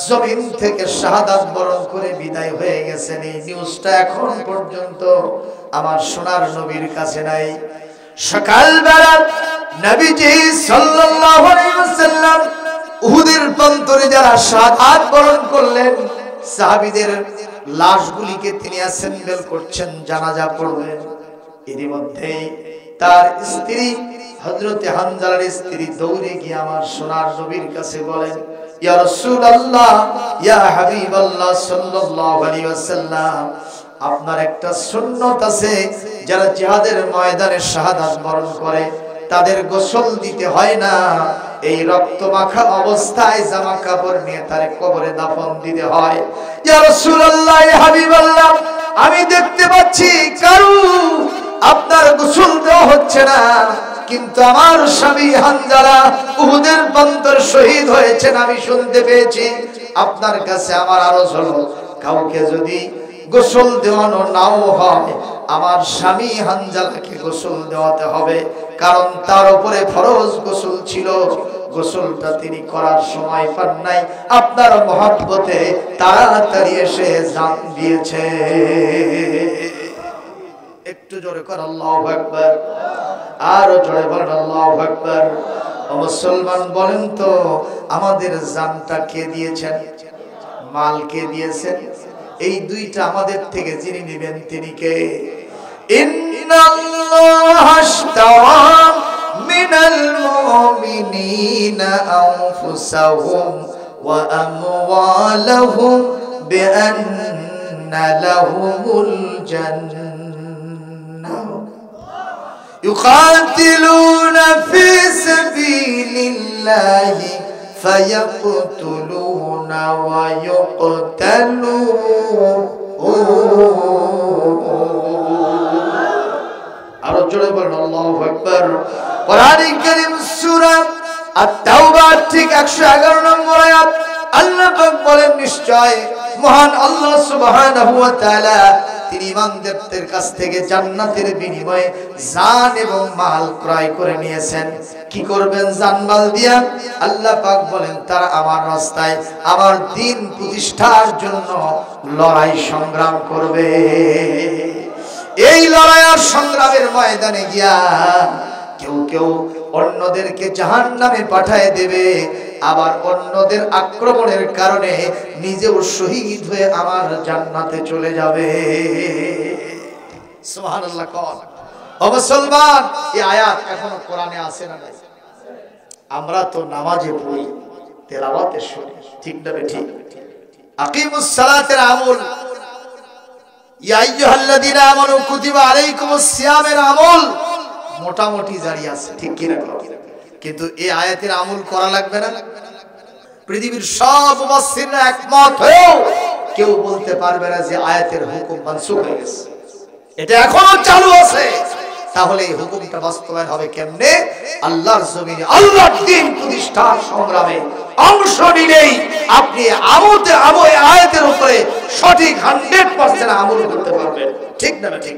জমিন থেকে শাহাদাত বরণ করে বিদায় হয়ে গেছেন। এই নিউজটা এখন পর্যন্ত আমার সোনার নবীর কাছে নাই। সকালবেলা নবীজি সাল্লাল্লাহু আলাইহি ওয়াসাল্লাম উহুদের প্রান্তরে যারা শাহাদাত বরণ করলেন, সাহাবীদের লাশগুলিকে তিনি অ্যাসেম্বল করছেন, জানাজা পড়লেন। এর মধ্যে তার স্ত্রী হযরতে হামজার স্ত্রী দৌড়ে গিয়ে আমার সোনার নবীর কাছে বলেন, ইয়া রাসূলুল্লাহ, ইয়া হাবিবাল্লাহ সাল্লাল্লাহু আলাইহি ওয়াসাল্লাম, আপনার একটা সুন্নাত আছে, যারা জিহাদের ময়দানে শাহাদাত বরণ করে তাদের গোসল দিতে হয় না, এই রক্ত মাখা অবস্থায় জামা কাপড় নিয়ে তার কবরে দাফন দিতে হয়। ইয়া রাসূলুল্লাহ, ইয়া হাবিবাল্লাহ, আমি দেখতে পাচ্ছি কারু আপনার গোসল দেওয়া হচ্ছে না, কিন্তু আমার স্বামী হানজালা উহুদের প্রান্তর শহীদ হয়েছেন আমি শুনতে পেয়েছি। আপনার কাছে আমার আরজ হলো, কাউকে যদি গোসল দেওয়ানো নাও হয়, আমার স্বামী হানজালাকে গোসল দেওয়াতে হবে, কারণ তার উপরে ফরজ গোসল ছিল। গোসলটা তিনি করার সময় পান নাই, আপনার মহব্বতে তাড়াতাড়ি এসে জান দিয়েছে। একটু জোরে কর আল্লাহু আকবার, আরো জোরে বলেন আল্লাহু আকবার। ও মুসলমান, বলেন তো আমাদের জানটা কে দিয়েছেন? মাল কে দিয়েছেন? এই দুইটা আমাদের থেকে যিনি নেবেন তিনি কে? ইন্নাল্লাহা আশতারা মিনাল মুমিনিনা আনফুসাহুম ওয়া আমওয়ালাহুম বিআন্না লাহুমুল জান্নাহ ইউকাতিলুনা ফি সাবিলিল্লাহি ফায়াকতুলুনা ওয়া ইউকতালুন। আরো জোরে বলেন আল্লাহু আকবার। কোরআনুল কারীম সূরা আত-তাওবা ঠিক 111 নম্বর আয়াত আল্লাহ পাক বলেন, নিশ্চয় মহান আল্লাহ সুবহানাহু ওয়া তাআলা তিনি ইমানদারদের কাছ থেকে জান্নাতের বিনিময়ে জান এবং মাল ক্রয় করে নিয়েছেন। কি করবেন জান মাল দিয়া? আল্লাহ পাক বলেন তারা আমার রাস্তায় আমার দ্বীন প্রতিষ্ঠার জন্য লড়াই সংগ্রাম করবে। এই লড়াই আর সংগ্রামের ময়দানে গিয়া কেউ কেউ অন্যদেরকে জাহান্নামে পাঠায় দেবে, আবার অন্যদের আক্রমণের কারণে নিজেও শহীদ হয়ে আমার জান্নাতে চলে যাবে। সুবহানাল্লাহ। কোন ও মুসলমান, এই আয়াত এখনো কোরআনে আছে না নাই? আমরা তো নামাজে পড়ি, তেলাওয়াতে শুনি, ঠিক না ঠিক? আকিমুস সালাতের আমল, ইয়া আইয়ুহাল্লাযীনা আমানু কুতিবা আলাইকুমুস সিয়ামের আমল মোটামুটি জারি আছে, ঠিক কি না? কিন্তু এই আয়াতের আমল করা লাগবে না? পৃথিবীর সব মুফাসসিররা একমত হয়েও কেউ বলতে পারবে না যে আয়াতের হুকুম মানসুখ হয়ে গেছে। এটা এখনো চালু আছে। তাহলে এই হুকুমটা বাস্তবায়ন হবে কেমনে? আল্লাহর জমিনে আল্লাহর দ্বীন প্রতিষ্ঠার সংগ্রামে অংশ নিলেই আপনি আয়াতের উপরে সঠিক 100% আমল করতে পারবেন, ঠিক না ঠিক?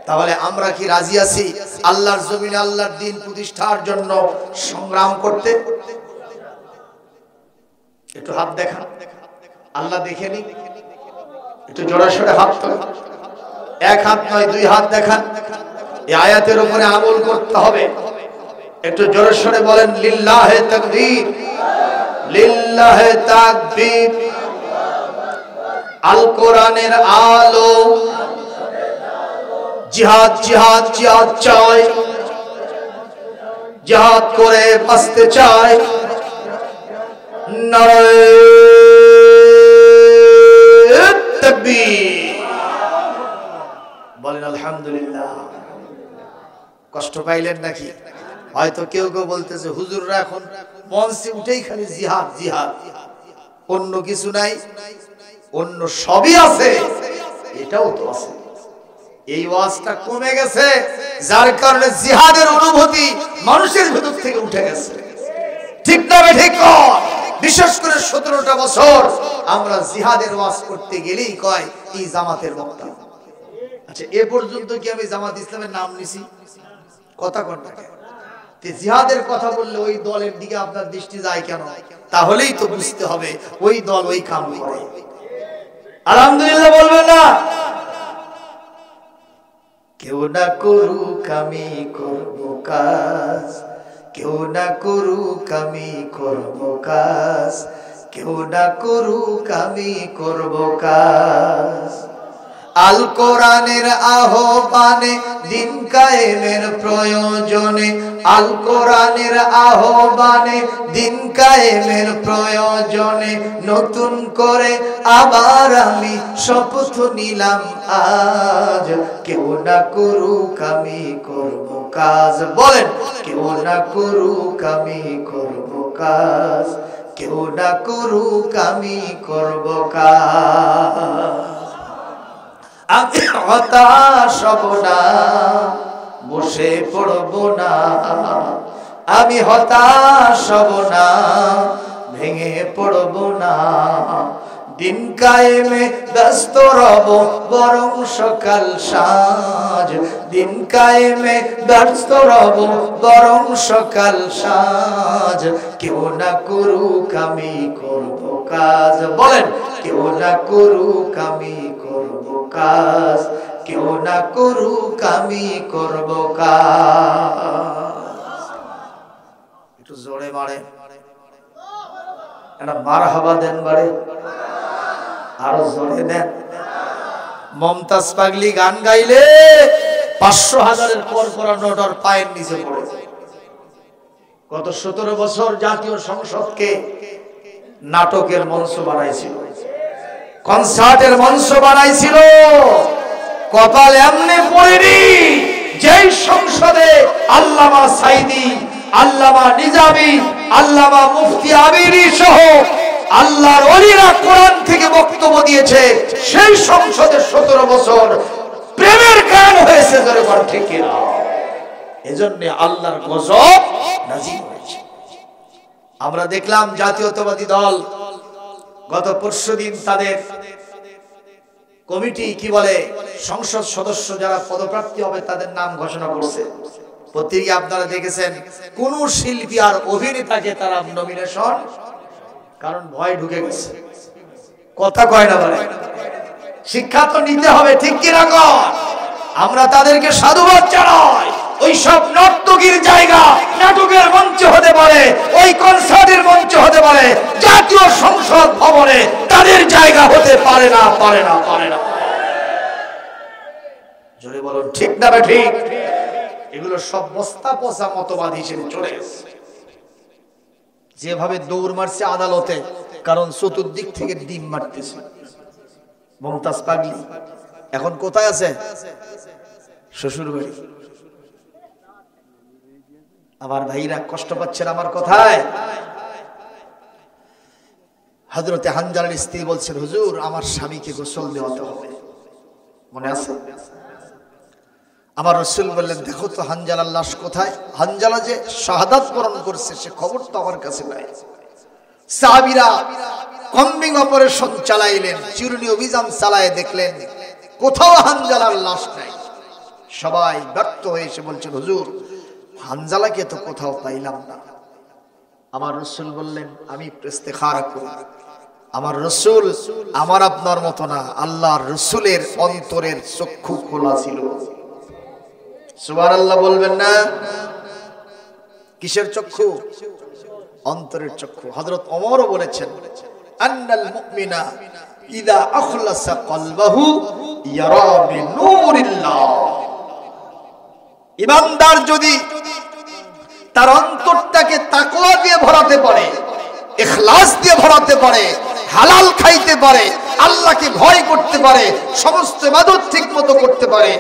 তাহলে আমরা কি রাজি আছি আল্লাহর জমিনে আল্লাহর দ্বীন প্রতিষ্ঠার জন্য সংগ্রাম করতে? একটু হাত দেখান, আল্লাহ দেখেনি, একটু জোরে হাত তোলেন। এক হাত নয়, দুই হাত দেখান। এই আয়াতের উপরে আমল করতে হবে। একটু জোরে সরে বলেন লিল্লাহে তাকবীর, লিল্লাহে তাকবীর। আল কোরআনের আলো, জিহাদ জিহাদ জিহাদ চাই, জিহাদ করে বাঁচতে চাই। নারায়ে তাকবীর, বলেন আলহামদুলিল্লাহ। কষ্ট পাইলেন নাকি? হয়তো কেউ কেউ বলতেছে হুজুররা এখন মঞ্চে উঠেই খালি জিহাদ জিহাদ, অন্য কিছু নাই। অন্য সবই আছে, এটাও তো আছে। এই ওয়াজটা কমে গেছে, যার কারণে জিহাদের অনুভূতি মানুষের ভেতর থেকে উঠে গেছে, ঠিক না ঠিক? বিশেষ করে 17টা বছর আমরা জিহাদের ওয়াজ করতে গেলেই কয় এই জামাতের বক্তা। আচ্ছা, এ পর্যন্ত কি আমি জামাত ইসলামের নাম নিছি? কথা কোন না? জিহাদের কথা বললে ওই দলের দিকে আপনার দৃষ্টি যায় কেন? তাহলেই তো বুঝতে হবে ওই দল ওই কাম করে। আলহামদুলিল্লাহ বলবেন না? কেউ না করুক আমি করব কাজ, কেউ না করুক আমি করব কাজ, কেউ না করুক আমি করব কাজ। আল কোরআনের আহ্বানে দিন কায়েমের প্রয়োজনে, আল কোরআনের আহ্বানে দিন কায়েমের প্রয়োজনে নতুন করে আবার আমি শপথ নিলাম আজ, কেউ না করুক আমি করব কাজ। বলেন, কেউ না করুক আমি করব কাজ, কেউ না করুক আমি করব কাজ। আমি হতাশ হব না, বসে পড়ব না, আমি হতাশ হব না, ভেঙে পড়ব না। দিন কায়েমে ব্যস্ত রব বরং সকাল সাঁঝ, দিন কায়েমে ব্যস্ত রব বরং সকাল সাঁঝ। কেউ না করুক আমি করব কাজ। বলেন, কেউ না করুক আমি করব কাজ, কেউ না করুক আমি করব কাজ। একটু জোরে মারে, একটা মারহাবা দেন বাড়ে, আরো জোরে দেন। মমতাজ পাগলি গান গাইলে 500,000-এর পর করা নোট আর পায়ের নিচে পড়ে। গত 17 বছর জাতীয় সংসদকে নাটকের মঞ্চ বানাইছিল, কনসার্টের মঞ্চ বানাইছিল। কপাল এমনি পড়েনি, যেই সংসদে আল্লামা সাইদি, আল্লামা নিজামী, আল্লামা মুফতি আমিরি সহ আল্লাহর ওলিরা কোরআন থেকে বক্তব্য দিয়েছে, সেই সংসদে 17 বছর প্রেমের গান হয়েছে। ধরে বল ঠিক কিনা? এজন্য আল্লাহর গজব নাজিল হয়েছে। আমরা দেখলাম জাতীয়তাবাদী দল গত পরশুদিন তাদের কমিটি কি বলে, সংসদ সদস্য যারা পদপ্রার্থী হবে তাদের নাম ঘোষণা করছে। পত্রিকা আপনারা দেখেছেন, কোন শিল্পী আর অভিনেতাকে তারা নমিনেশন, কারণ ভয় ঢুকে গেছে। কথা কয় না বলে, শিক্ষা তো নিতে হবে, ঠিক কিনা কর? আমরা তাদেরকে সাধুবাদ জানাই। ওই সব নর্তকীর জায়গা নাটকের মঞ্চ হতে পারে, ওই কনসার্টের মঞ্চ হতে পারে, জাতীয় সংসদ ভবনে তাদের জায়গা হতে পারে না, পারে না, পারে না। জোরে বলুন ঠিক না ঠিক? এগুলো সব বস্তা পচা মতবাদ হিসেবে চলে গেছে। যেভাবে দৌড় মারছে আদালতে, কারণ চতুর্দিক থেকে ডিম মারতেছে। মমতাজ পাগলি এখন কোথায় আছে? শ্বশুর বাড়ি। আমার ভাইরা কষ্ট পাচ্ছেন আমার কথায়। হযরতে হানজালার স্ত্রী বলছেন, হুজুর আমার স্বামীকে গোসল দেওয়াতে হবে। মনে আছে? আমার রাসূল বললেন, দেখো তো হানজালার লাশ কোথায়? হানজালা যে শাহাদাত বরণ করছে সে খবর তো আমার কাছে নাই। সাহাবীরা কম্বিং অপারেশন চালাইলেন, চিরুনি অভিযান চালায় দেখলেন কোথাও হানজালার লাশ নাই। সবাই ব্যর্থ হয়ে এসে বলছেন, হুজুর হানজালাকে তো কোথাও পাইলাম না। আমার রাসূল বললেন, আমি ইস্তেখারা করি। আমার রাসূল আমার আপনার মতো না, আল্লাহর রাসূলের অন্তরের চক্ষু খোলা ছিল। সুবহানাল্লাহ বলবেন না? কিসের চক্ষু? অন্তরের চক্ষু। হযরত ওমরও বলেছেন, আন্নাল মুমিনা ইযা আখলাসা কলবাহু ইয়ারা বিনূরিল্লাহ। ঈমানদার যদি তার অন্তরটাকে তাকওয়া দিয়ে ভরাতে পারে, ইখলাস দিয়ে ভরাতে পারে, হালাল খাইতে পারে, আল্লাহকে ভয় করতে পারে, সমস্ত ইবাদত ঠিকমতো করতে পারে,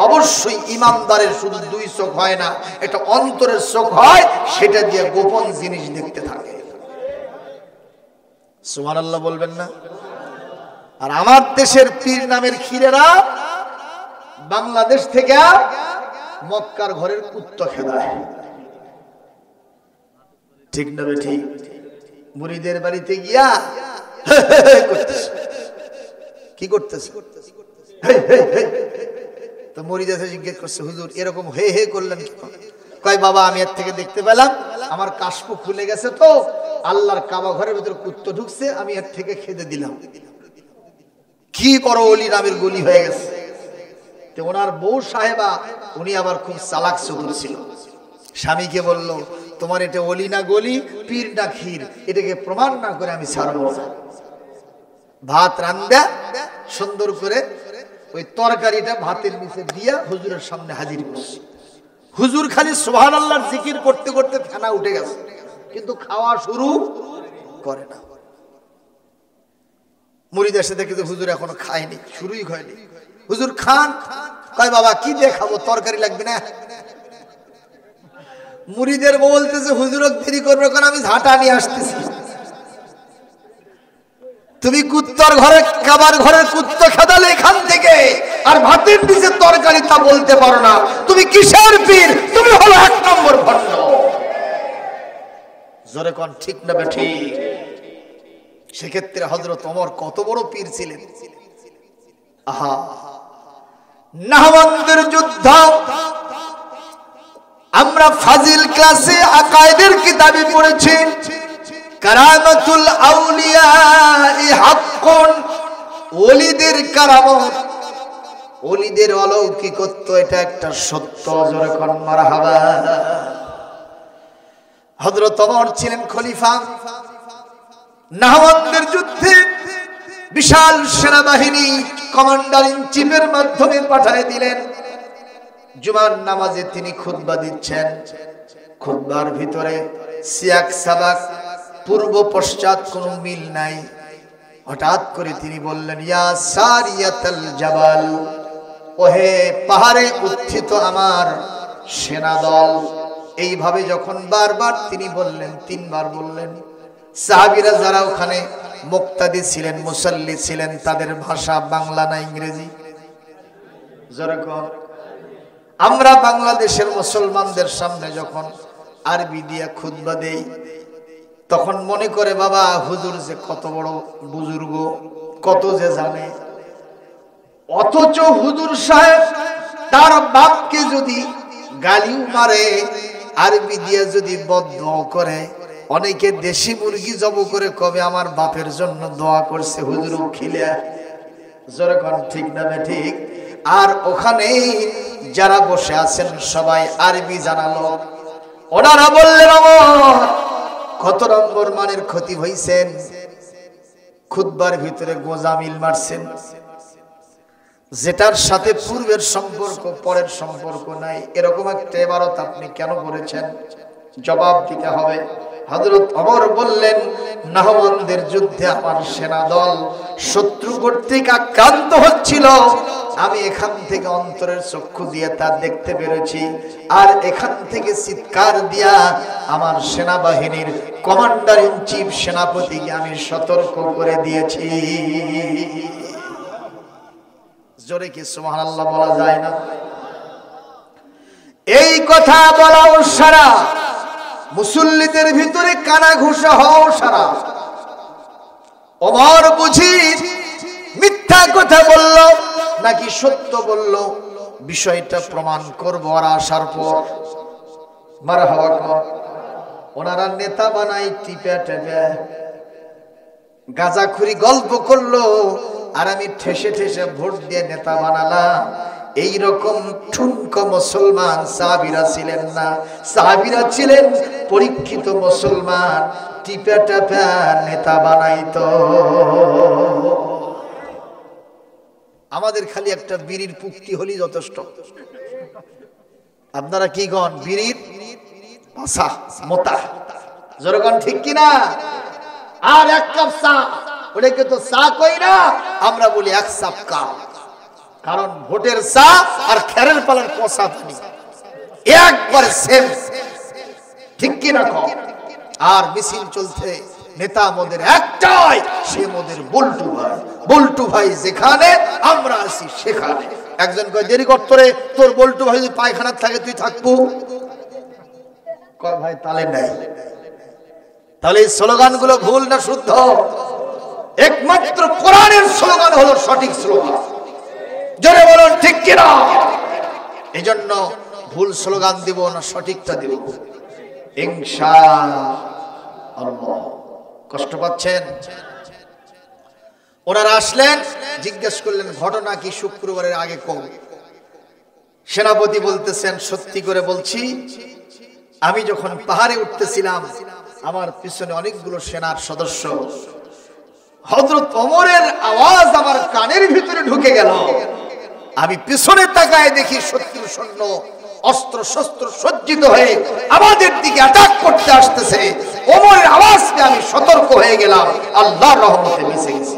অবশ্যই ঈমানদারের শুধু দুই চোখ হয় না, এটা অন্তরের চোখ হয়, সেটা দিয়ে গোপন জিনিস দেখতে থাকে। সুবহানাল্লাহ বলবেন না? আর আমার দেশের পীর নামের ক্ষীরেরা বাংলাদেশ থেকে মক্কার ঘরের কুত্তা খেলায়, ঠিক না ঠিক? মুরিদের বাড়িতে গিয়া কি করতেছে? তো মুরিদ এসে জিজ্ঞেস করছে, হুজুর এরকম হে হে করলেন কি? কয়, বাবা আমি এর থেকে দেখতে পেলাম আমার কাশপু খুলে গেছে, তো আল্লাহর কাবা ঘরের ভিতর কুত্তা ঢুকছে, আমি এর থেকে খেতে দিলাম। কি বড় ওলি নামের গলি হয়ে গেছে। তো ওনার বউ সাহেবা, উনি আবার খুব চালাক চতুর ছিল। স্বামীকে বলল, তোমার এটা ওলি না গলি, পীর না ক্ষীর, এটাকে প্রমাণ না করে আমি ছাড়বো না। ভাত রান্দা সুন্দর করে ওই তরকারিটা ভাতের নিচে দিয়া হুজুরের সামনে হাজির করছে। হুজুর খালি সুবহানাল্লাহর জিকির করতে করতে ফেনা উঠে গেছে, কিন্তু খাওয়া শুরু করে না। মুরিদ এসে দেখে যে হুজুর এখনো খায়নি, শুরুই হয়নি। হুজুর খান, কয় বাবা কি দিয়ে খাবো, তরকারি লাগবে না। মুরিদের বলতেছে হুজুর দেরি করবে, কারণ আমি ঝাঁটা নিয়ে আসতেছি। তুমি কুত্তর ঘরে খাবার ঘরের কুত্ত খেদালে এখান থেকে, আর ভাতের নিচে তরকারি তা বলতে পারো না, তুমি কিসের পীর? তুমি হলো 1 নম্বর ভণ্ড। জোরে কোন ঠিক না বেঠি? সেক্ষেত্রে হযরত ওমর কত বড় পীর ছিলেন। আহা, নাহওয়ান্দের যুদ্ধ আমরা ফাজিল ক্লাসে আকায়েদের কিতাবে পড়েছি। কারামাতুল আউলিয়া হাক্কুন, ওলিদের কারামত, ওলিদের অলৌকিকত্ব, এটা একটা সত্য। জোরে কোন মারহাবা। হযরত ওমর ছিলেন খলিফা। নাহওয়ান্দের যুদ্ধে বিশাল সেনাবাহিনী কমান্ডার ইন চিফের মাধ্যমে পাঠিয়ে দিলেন। জুমার নামাজে তিনি খুতবা দিচ্ছেন। খুতবার ভিতরে সিয়াক সাবাক, পূর্ব পশ্চাৎ কোনো মিল নাই। হঠাৎ করে তিনি বললেন, ইয়া সারিয়াতাল জাবাল, ওহে পাহাড়ে উত্থিত আমার সেনাদল। এইভাবে যখন বারবার তিনি বললেন, 3 বার বললেন, সাহাবীরা যারা ওখানে মুক্তাদি ছিলেন, মুসাল্লি ছিলেন, তাদের ভাষা বাংলা না ইংরেজি? যেরকম আমরা বাংলাদেশের মুসলমানদের সামনে যখন আরবি দিয়ে খুতবা দেই, তখন মনে করে বাবা হুজুর যে কত বড় বুজুর্গ, কত যে জানে। অথচ হুজুর সাহেব তার বাপকে যদি গালিও মারে, আরবি দিয়ে যদি বদদোয়া করে, অনেকে দেশি মুরগি জব করে কবে আমার বাপের জন্য দোয়া করছে হুজুর খিলা। জোরে কোন ঠিক না ঠিক? আর ওখানে যারা বসে আছেন সবাই আরবি জানালো। ওনারা বললেন, আমার কত নম্বর মানের ক্ষতি হইছেন, খুতবার ভিতরে গোজামিল মারছেন, যেটার সাথে পূর্বের সম্পর্ক পরের সম্পর্ক নাই, এরকম একটা ইবারত আপনি কেন করেছেন? জবাব দিতে হবে। হযরত ওমর বললেন, নাহওয়ান্দের যুদ্ধে আমার সেনাদল শত্রু কর্তৃক আক্রান্ত হচ্ছিল, আমি এখান থেকে অন্তরের চক্ষু দিয়ে তা দেখতে পেরেছি, আর এখান থেকে চিৎকার দিয়া আমার সেনাবাহিনীর কমান্ডার ইন চিফ সেনাপতিকে আমি সতর্ক করে দিয়েছি। জোরে কি সুবহানাল্লাহ বলা যায় না? এই কথা বলাও সারা, মুসল্লিদের ভিতরে কানা ঘুষা হও সারা। ওমর বুঝি মিথ্যা কথা বলল নাকি সত্য বলল, বিষয়টা প্রমাণ করব আর আসার পর। মারহাবা কর। ওনারা নেতা বানাই টিপে টেপে গাঁজাখুরি গল্প করলো, আর আমি ঠেসে ঠেসে ভোট দিয়ে নেতা বানালাম। এইরকম ঠুনকো মুসলমান সাহাবীরা ছিলেন না। সাহাবীরা ছিলেন পরীক্ষিত মুসলমান, টিপে টেপে নেতা বানাইতো। আমাদের খালি একটা বিড়ির পুক্তি হলি যথেষ্ট। আপনারা কি গণ? বিড়ির পাশা মোতা, যেরকম ঠিক কিনা? আর 1 কাপ চা, ওটাকে তো চা কই না, আমরা বলি 1 কাপ চা। কারণ ভোটের চা আর খেরের পালার পচা পানি একবার সেম, ঠিক কিনা? আর মিছিল চলছে, নেতা মোদের একটাই, সে মোদের বল্টু ভাই। বল্টু ভাই যেখানে, আমরা আছি সেখানে। একজন কয়, দেরি করতো রে, তোর বল্টু ভাই যদি পায়খানা থাকে তুই থাকবো? কয় ভাই তালে নাই। তাহলে এই স্লোগান গুলো ভুল না শুদ্ধ? একমাত্র কোরআনের স্লোগান হলো সঠিক স্লোগান। জোরে বলুন ঠিক কিনা? এই জন্য ভুল স্লোগান দিব না, সঠিকটা দিব ইনশাআল্লাহ। কষ্ট পাচ্ছেন? ওনারা আসলেন, জিজ্ঞেস করলেন ঘটনা কি শুক্রবারের আগে কম? সেনাপতি বলতেছেন, সত্যি করে বলছি, আমি যখন পাহাড়ে উঠতেছিলাম আমার পিছনে অনেকগুলো সেনার সদস্য, হযরত ওমরের আওয়াজ আমার কানের ভিতরে ঢুকে গেল। আমি পিছনে তাকায় দেখি শত্রু সৈন্য অস্ত্র শস্ত্র সজ্জিত হয়ে আমাদের দিকে অ্যাটাক করতে আসতেছে। ওমরের আওয়াজ পেয়ে আমি সতর্ক হয়ে গেলাম, আল্লাহর রহমতে বেঁচে গেছি।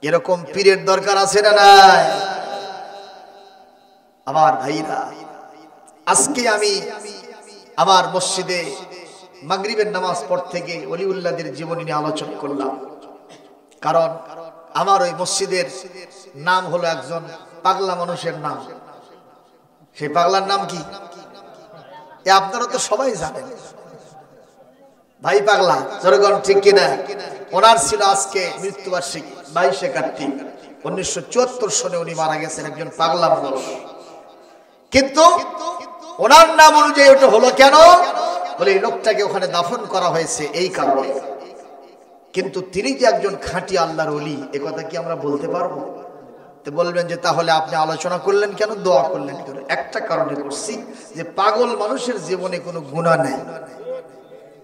এরকম পীরের দরকার আছে না নাই? আমার ভাইরা, আজকে আমি আমার মসজিদে মাগরিবের নামাজ পড় থেকে ওলিউল্লাহদের জীবনী নিয়ে আলোচনা করলাম। কারণ আমার ওই মসজিদের নাম হলো একজন পাগলা মানুষের নাম। সেই পাগলার নাম কি আপনারা তো সবাই জানেন, ভাই পাগলা, জনগণ ঠিক কিনা? ওনার ছিল আজকে মৃত্যুবার্ষিকী 22শে কার্তিক 1974 সনে উনি মারা গেছেন, একজন পাগলা মানুষ। কিন্তু ওনার নাম অনুযায়ী ওটা হলো কেন? বলে এই লোকটাকে ওখানে দাফন করা হয়েছে এই কারণে। কিন্তু তিনি যে একজন খাঁটি আল্লাহর ওলি, এ কথা কি আমরা বলতে পারবো? তো বলবেন যে তাহলে আপনি আলোচনা করলেন কেন, দোয়া করলেন কেন? একটা কারণে করছি, যে পাগল মানুষের জীবনে কোনো গুনাহ নেই,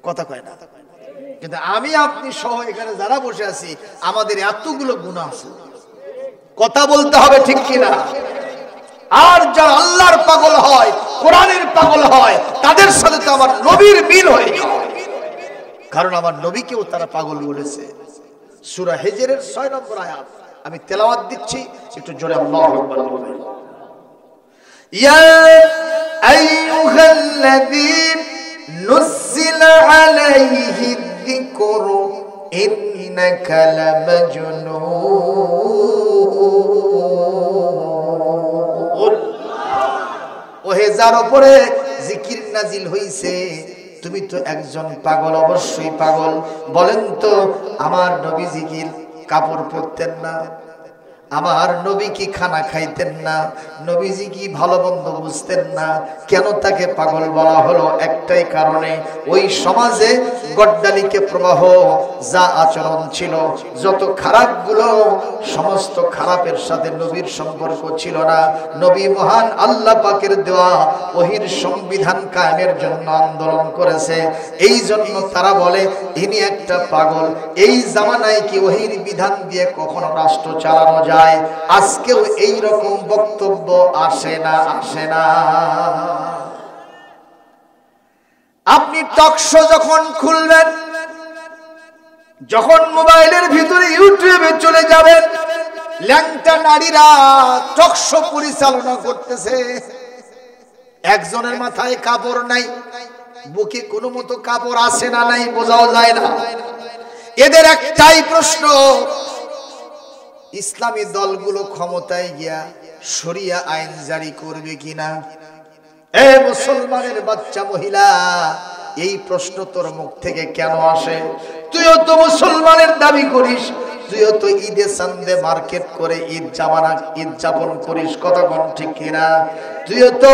কথা কয় না। কিন্তু আমি আপনি সহ এখানে যারা বসে আছি, আমাদের এতগুলো গুনাহ আছে, কথা বলতে হবে ঠিক কিনা? আর যারা আল্লাহর পাগল হয়, কোরআনের পাগল হয়, তাদের সাথে তো আমার নবীর মিল হয়ে যায়। কারণ আমার নবীকেও তারা পাগল বলেছে। সূরা হিজরের 6 নম্বর আয়াত আমি তেলাওয়াত দিচ্ছি, একটু জোরে আল্লাহু আকবার বলবেন। ইয়া আইয়ুহাল্লাযীন নুজ্জিলা আলাইহি যিকরু ইন্নাকা লামাজনুন। ওহে যার উপরে জিকির নাজিল হইছে, তুমি তো একজন পাগল, অবশ্যই পাগল। বলেন তো, আমার নবী জিকির কাপড় পরতেন না? আমার নবী কি খানা খাইতেন না? নবীজি কি ভালো মন্দ বুঝতেন না? কেন তাকে পাগল বলা হলো? একটাই কারণে, ওই সমাজে গড্ডালিকে প্রবাহ যা আচরণ ছিল, যত খারাপগুলো, সমস্ত খারাপের সাথে নবীর সম্পর্ক ছিল না। নবী মহান আল্লাহ পাকের দেওয়া ওহির সংবিধান কায়েমের জন্য আন্দোলন করেছে, এই জন্য তারা বলে ইনি একটা পাগল। এই জামানায় কি ওহির বিধান দিয়ে কখনো রাষ্ট্র চালানো যায়? আজকেও এই রকম বক্তব্য আসে না? আসে না? আপনি টকশো যখন খুলবেন, যখন মোবাইলের ভিতরে ইউটিউবে চলে যাবেন, ল্যাংটা নারীরা টকশো পরিচালনা করতেছে। একজনের মাথায় কাপড় নাই, বুকে কোনো মতো কাপড় আছে না নাই বোঝাও যায় না। এদের একটাই প্রশ্ন, ইসলামী দলগুলো ক্ষমতায় গিয়া শরিয়া আইন জারি করবে কিনা? এ মুসলমানের বাচ্চা মহিলা, এই প্রশ্ন তোর মুখ থেকে কেন আসে? তুইও তো মুসলমানের দাবি করিস, তুইও তো ঈদে চান্দে মার্কেট করে ঈদ যাপন করিস, কথা কোন ঠিক কিনা? তুইও তো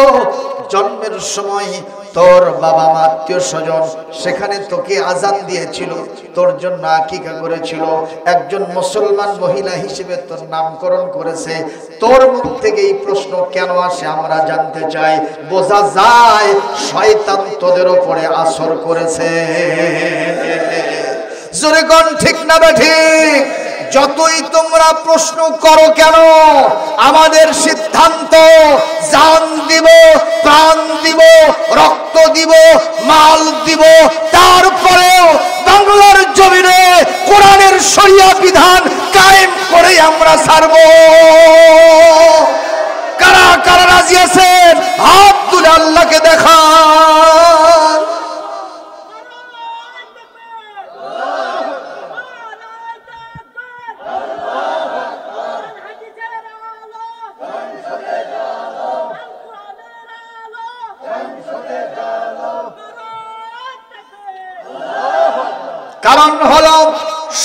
জন্মের সময় তোর বাবা মা আত্মীয় স্বজন সেখানে তোকে আজান দিয়েছিল, তোর জন্য আকিকা করেছিল, একজন মুসলমান মহিলা হিসেবে তোর নামকরণ করেছে। তোর মুখ থেকে এই প্রশ্ন কেন আসে আমরা জানতে চাই। বোঝা যায় শয়তান তোদের উপরে আসর করেছে। জোরে কোন ঠিক না ঠিক? যতই তোমরা প্রশ্ন করো কেন, আমাদের সিদ্ধান্ত, জান দিব, প্রাণ দিব, রক্ত দিব, মাল দিব, তারপরেও বাংলার জমিনে কোরআনের শরিয়া বিধান কায়েম করে আমরা ছাড়ব। কারা কারা রাজি আছেন? হাত তুলে আল্লাহকে দেখান। কারণ হলো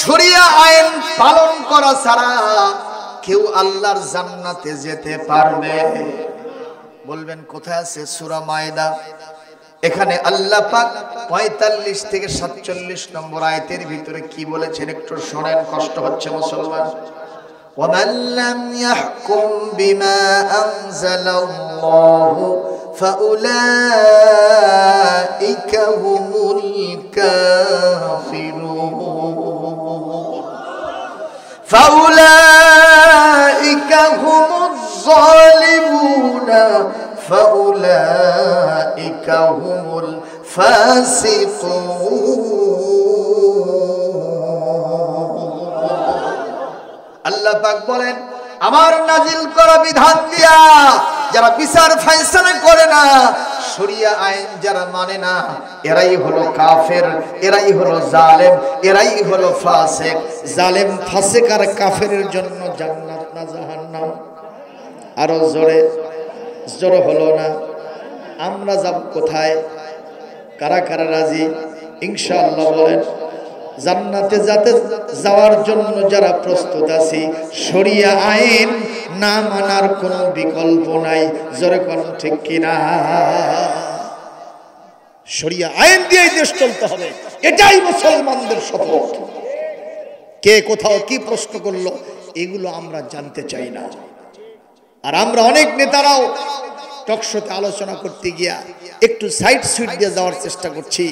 শরিয়া আইন পালন করা ছাড়া কেউ আল্লাহর জান্নাতে যেতে পারবে? বলবেন কোথায় আছে? সূরা মায়দা, এখানে আল্লাহ পাক 45 থেকে 47 নম্বর আয়াতের ভিতরে কি বলেছেন একটু শুনেন, কষ্ট হচ্ছে মুসলমান। وَمَنْ لَمْ يَحْكُمْ بِمَا أَنزَلَ اللَّهُ فَأُولَئِكَ هُمُ الْكَافِرُونَ فَأُولَئِكَ هُمُ ফাউলাইকা হুমুল ফাসিকুন। আল্লাহ পাক বলেন, আমার নাজিল করা বিধান দিয়া যারা বিচার ফয়সালা করে না, শরিয়া আইন যারা মানে না, এরাই হলো কাফের, এরাই হলো জালেম, এরাই হলো ফাসিক। জালেম, ফাসিক আর কাফেরের জন্য জান্নাত না জাহান্নাম? আরো জোরে জোরে হলো না? আমরা যাব কোথায়? কারা কারা রাজি ইনশাআল্লাহ বলেন? জান্নাতে যাওয়ার জন্য যারা প্রস্তুত আছি, শরিয়া আইন না মানার কোনো বিকল্প নাই। জোরে কোন ঠিক কিনা? শরিয়া আইন দিয়েই দেশ চলতে হবে, এটাই মুসলমানদের শপথ। কে কোথাও কি প্রশ্ন করলো এগুলো আমরা জানতে চাই না। আর আমরা অনেক নেতারাও টকশোতে আলোচনা করতে গিয়া একটু সাইড সুইট দিয়ে যাওয়ার চেষ্টা করছি,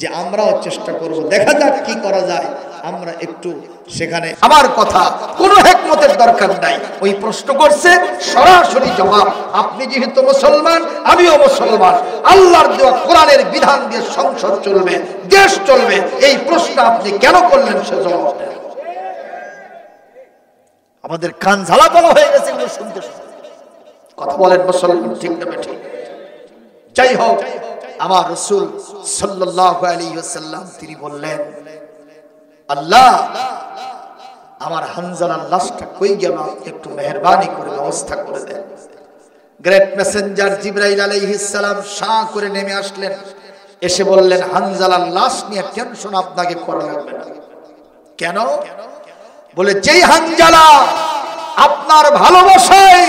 যে আমরাও চেষ্টা করব, দেখা যাক কি করা যায়। আমরা একটু সেখানে, আমার কথা কোনো হিকমতের দরকার নাই। ওই প্রশ্ন করছে, সরাসরি জবাব। আপনি যেহেতু মুসলমান, আমিও মুসলমান, আল্লাহর দেওয়া কোরআনের বিধান দিয়ে সংসদ চলবে, দেশ চলবে, এই প্রশ্ন আপনি কেন করলেন সে জবাব দেন। আমাদের কান ঝালাপালা হয়ে গেছে এগুলো শুনতে। কথা বলেন মুসলমান, ঠিক না ঠিক? যাই হোক, আমার রাসূল সাল্লাল্লাহু আলাইহি ওয়াসাল্লাম তিনি বললেন, আল্লাহ আমার হানজালার লাশটা কই গেল, একটু মেহেরবানি করে ব্যবস্থা করে দেন। গ্রেট মেসেঞ্জার জিবরাইল আলাইহিস সালাম শাঁ করে নেমে আসলেন, এসে বললেন, হানজালার লাশ নিয়ে টেনশন আপনাকে করা লাগবে না। কেন? বলে, যেই হানজালা আপনার ভালোবাসায়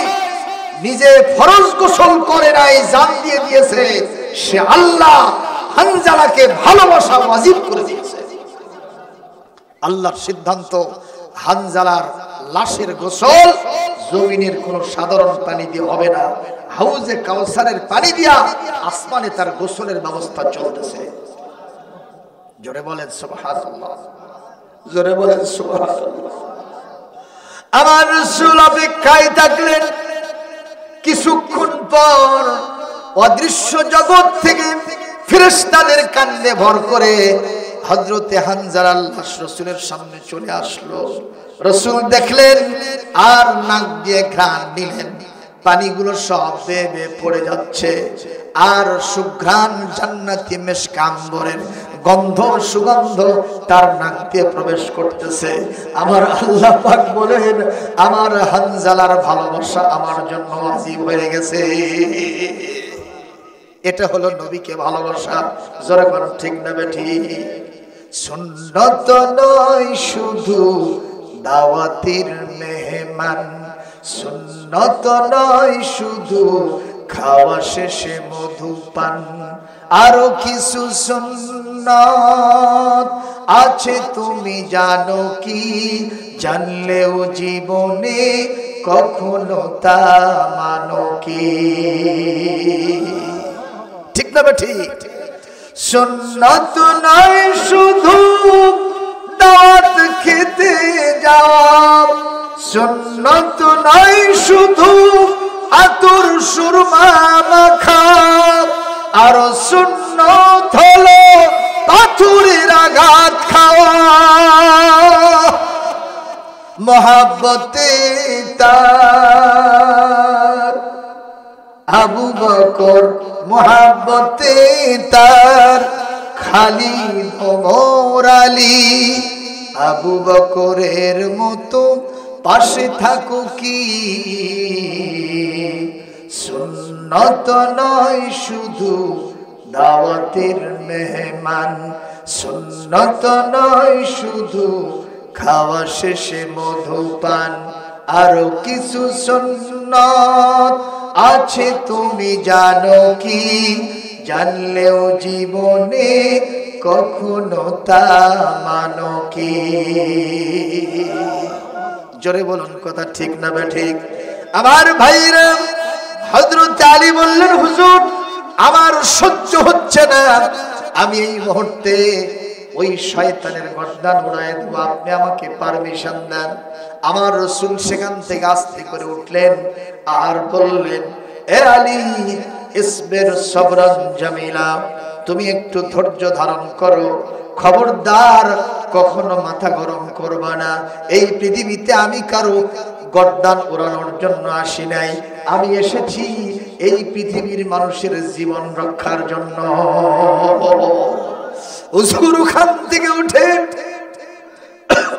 নিজে ফরজ গোসল করে নাই, জান দিয়ে দিয়েছে, সে আল্লাহ হানজালাকে ভালোবাসা ওয়াজিব করে দিয়েছে। আল্লাহর সিদ্ধান্ত, হানজালার লাশের গোসল জমিনের কোন সাধারণ পানি দিয়ে হবে না, হাউজে কাউসারের পানি দিয়া আসমানে তার গোসলের ব্যবস্থা চলতেছে। জোরে বলেন সুবহানাল্লাহ, জোরে বলেন সুবহানাল্লাহ। আমার রাসূল অপেক্ষায় থাকলেন। কিছুক্ষণ পর অদৃশ্য জগৎ থেকে ফেরেশতাদের কান্দে ভর করে হযরতে হানজালার লাশ রাসূলের সামনে চলে আসলো। রাসূল দেখলেন আর নাক দিয়ে ঘ্রাণ নিলেন, পানিগুলো সব বেয়ে বেয়ে পড়ে যাচ্ছে, আর সুঘ্রাণ জান্নাতি মেশক আম্বরের গন্ধ সুগন্ধ তার নাক দিয়ে প্রবেশ করতেছে। আমার আল্লাহ পাক বলেন, আমার হানজালার ভালোবাসা আমার জন্য ওয়াজিব হয়ে গেছে। এটা হলো নবীকে ভালোবাসা। জোরে বলেন ঠিক না বেঠিক? সুন্নত নয় শুধু দাওয়াতের মেহমান, সুন্নত নয় শুধু খাওয়া শেষে মধুপান, আরো কিছু সুন্নত আছে তুমি জানো কি, জানলেও জীবনে কখনো তা মানো কি। ঠিক না ঠিক? সুন্নত নয় শুধু দাওয়াত খেতে যাওয়া, সুন্নত নয় শুধু আতর সুরমা মাখা, আর সুন্নত হলো পাথরের আঘাত খাওয়া। মহাব্বতে তার আবু বকর, মহাব্বতে তার খালিদ ওমর আলী, আবু বকরের মতো পাশে থাকো কি। সুন্নত নয় শুধু দাওয়াতের মেহমান, সুন্নত নয় শুধু খাওয়া শেষে মধুপান, আরো কিছু সুন্নত আছে তুমি জানো কি, জানলেও জীবনে কখনো তা মানো কি। জোরে বলুন কথা ঠিক না ঠিক? আমার ভাইরা, হযরত আলী বললেন, হুজুর আমার সহ্য হচ্ছে না, আমি এই মুহূর্তে ওই শয়তানের গর্দান উড়ায় দেব, আপনি আমাকে পারমিশন দেন। আমার রাসূল সেখান থেকে আস্তে করে উঠলেন আর বললেন, এ আলী ইসবির সবরান জামিলা, তুমি একটু ধৈর্য ধারণ করো, খবরদার কখনো মাথা গরম করবা না। এই পৃথিবীতে আমি কারো গর্দান উড়ানোর জন্য আসি নাই, আমি এসেছি এই পৃথিবীর মানুষের জীবন রক্ষার জন্য। হুজুর ওখান থেকে উঠে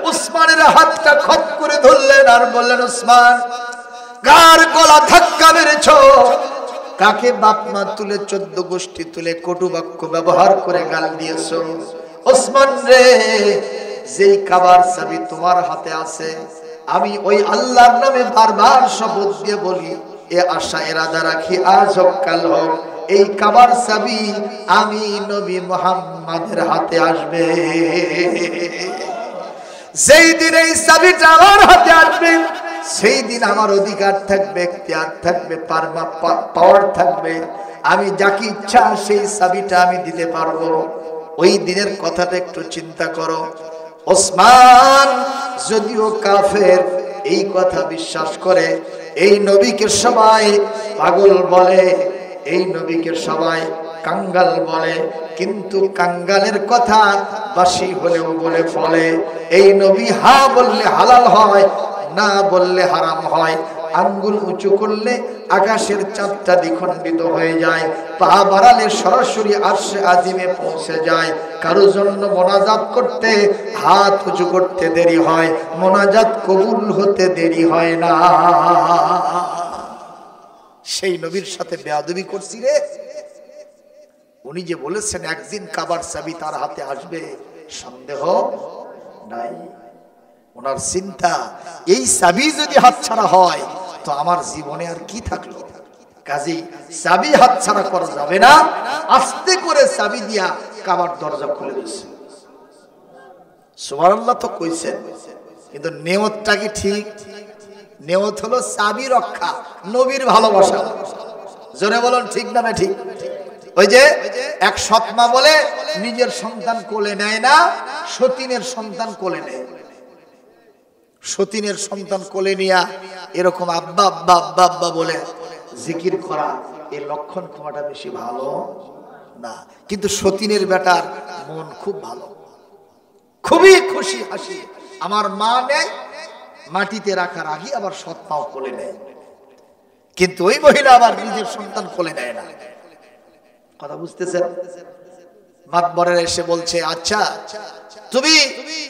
উসমানের হাতটা খপ করে ধরলেন আর বললেন, উসমান, কার গলা ধাক্কা মেরেছো? কাকে বাপ মা তুলে 14 গোষ্ঠী তুলে কটু বাক্য ব্যবহার করে গাল দিয়েছো? ওসমান রে, যেই কাবার চাবি তোমার হাতে আছে, আমি ওই আল্লাহর নামে বারবার শপথ দিয়ে বলি, এ আশা এরাদা রাখি আজ হোক কাল হোক, এই কাবার চাবি আমি নবী মুহাম্মাদের হাতে আসবে। যেই দিন এই চাবিটা আমার হাতে আসবে, সেই দিন আমার অধিকার থাকবে, এখতিয়ার থাকবে, পাওয়ার থাকবে, আমি যাকে ইচ্ছা সেই চাবিটা আমি দিতে পারবো। ওই দিনের কথাটা একটু চিন্তা করো। ওসমান যদিও কাফের, এই কথা বিশ্বাস করে। এই নবীকে সবাই পাগল বলে, এই নবীকে সবাই কাঙ্গাল বলে, কিন্তু কাঙ্গালের কথা বাসি হলেও বলে ফলে। এই নবী হা বললে হালাল হয়, না বললে হারাম হয়। আঙ্গুল উঁচু করলে আকাশের চাঁদটা দ্বিখণ্ডিত হয়ে যায়, পা বাড়ালে সরাসরি আরশে আজিমে পৌঁছে যায়। কারো জন্য মোনাজাত করতে হাত উঁচু করতে দেরি হয়, মোনাজাত কবুল হতে দেরি হয় না। সেই নবীর সাথে বেয়াদবি করছি রে। উনি যে বলেছেন একদিন কাবার চাবি তার হাতে আসবে, সন্দেহ নাই। ওনার চিন্তা, এই চাবি যদি হাতছাড়া হয় তো আমার জীবনে আর কি থাকলো? কাজেই চাবি হাতছাড়া করা যাবে না। আস্তে করে চাবি দিয়া কাবার দরজা খুলে দিচ্ছে। সুবহানাল্লাহ তো কইছেন, কিন্তু নিয়তটা কি ঠিক? নিয়ত হলো চাবি রক্ষা, নবীর ভালোবাসা। জোরে বলুন ঠিক না ঠিক? ওই যে এক সৎ মা বলে নিজের সন্তান কোলে নেয় না, সতীনের সন্তান কোলে নেয়। সতীনের সন্তান কোলে নিয়া এরকম আব্বা আব্বা আব্বা আব্বা বলে জিকির করা, এর লক্ষণ ক্ষমাটা বেশি ভালো না। কিন্তু সতীনের বেটার মন খুব ভালো, খুবই খুশি হাসি। আমার মা নেয়, মাটিতে রাখার আগে আবার সৎ মাও কোলে নেয়, কিন্তু ওই মহিলা আবার নিজের সন্তান কোলে নেয় না। কথা বুঝতেছেন? মাতবরের এসে বলছে, আচ্ছা তুমি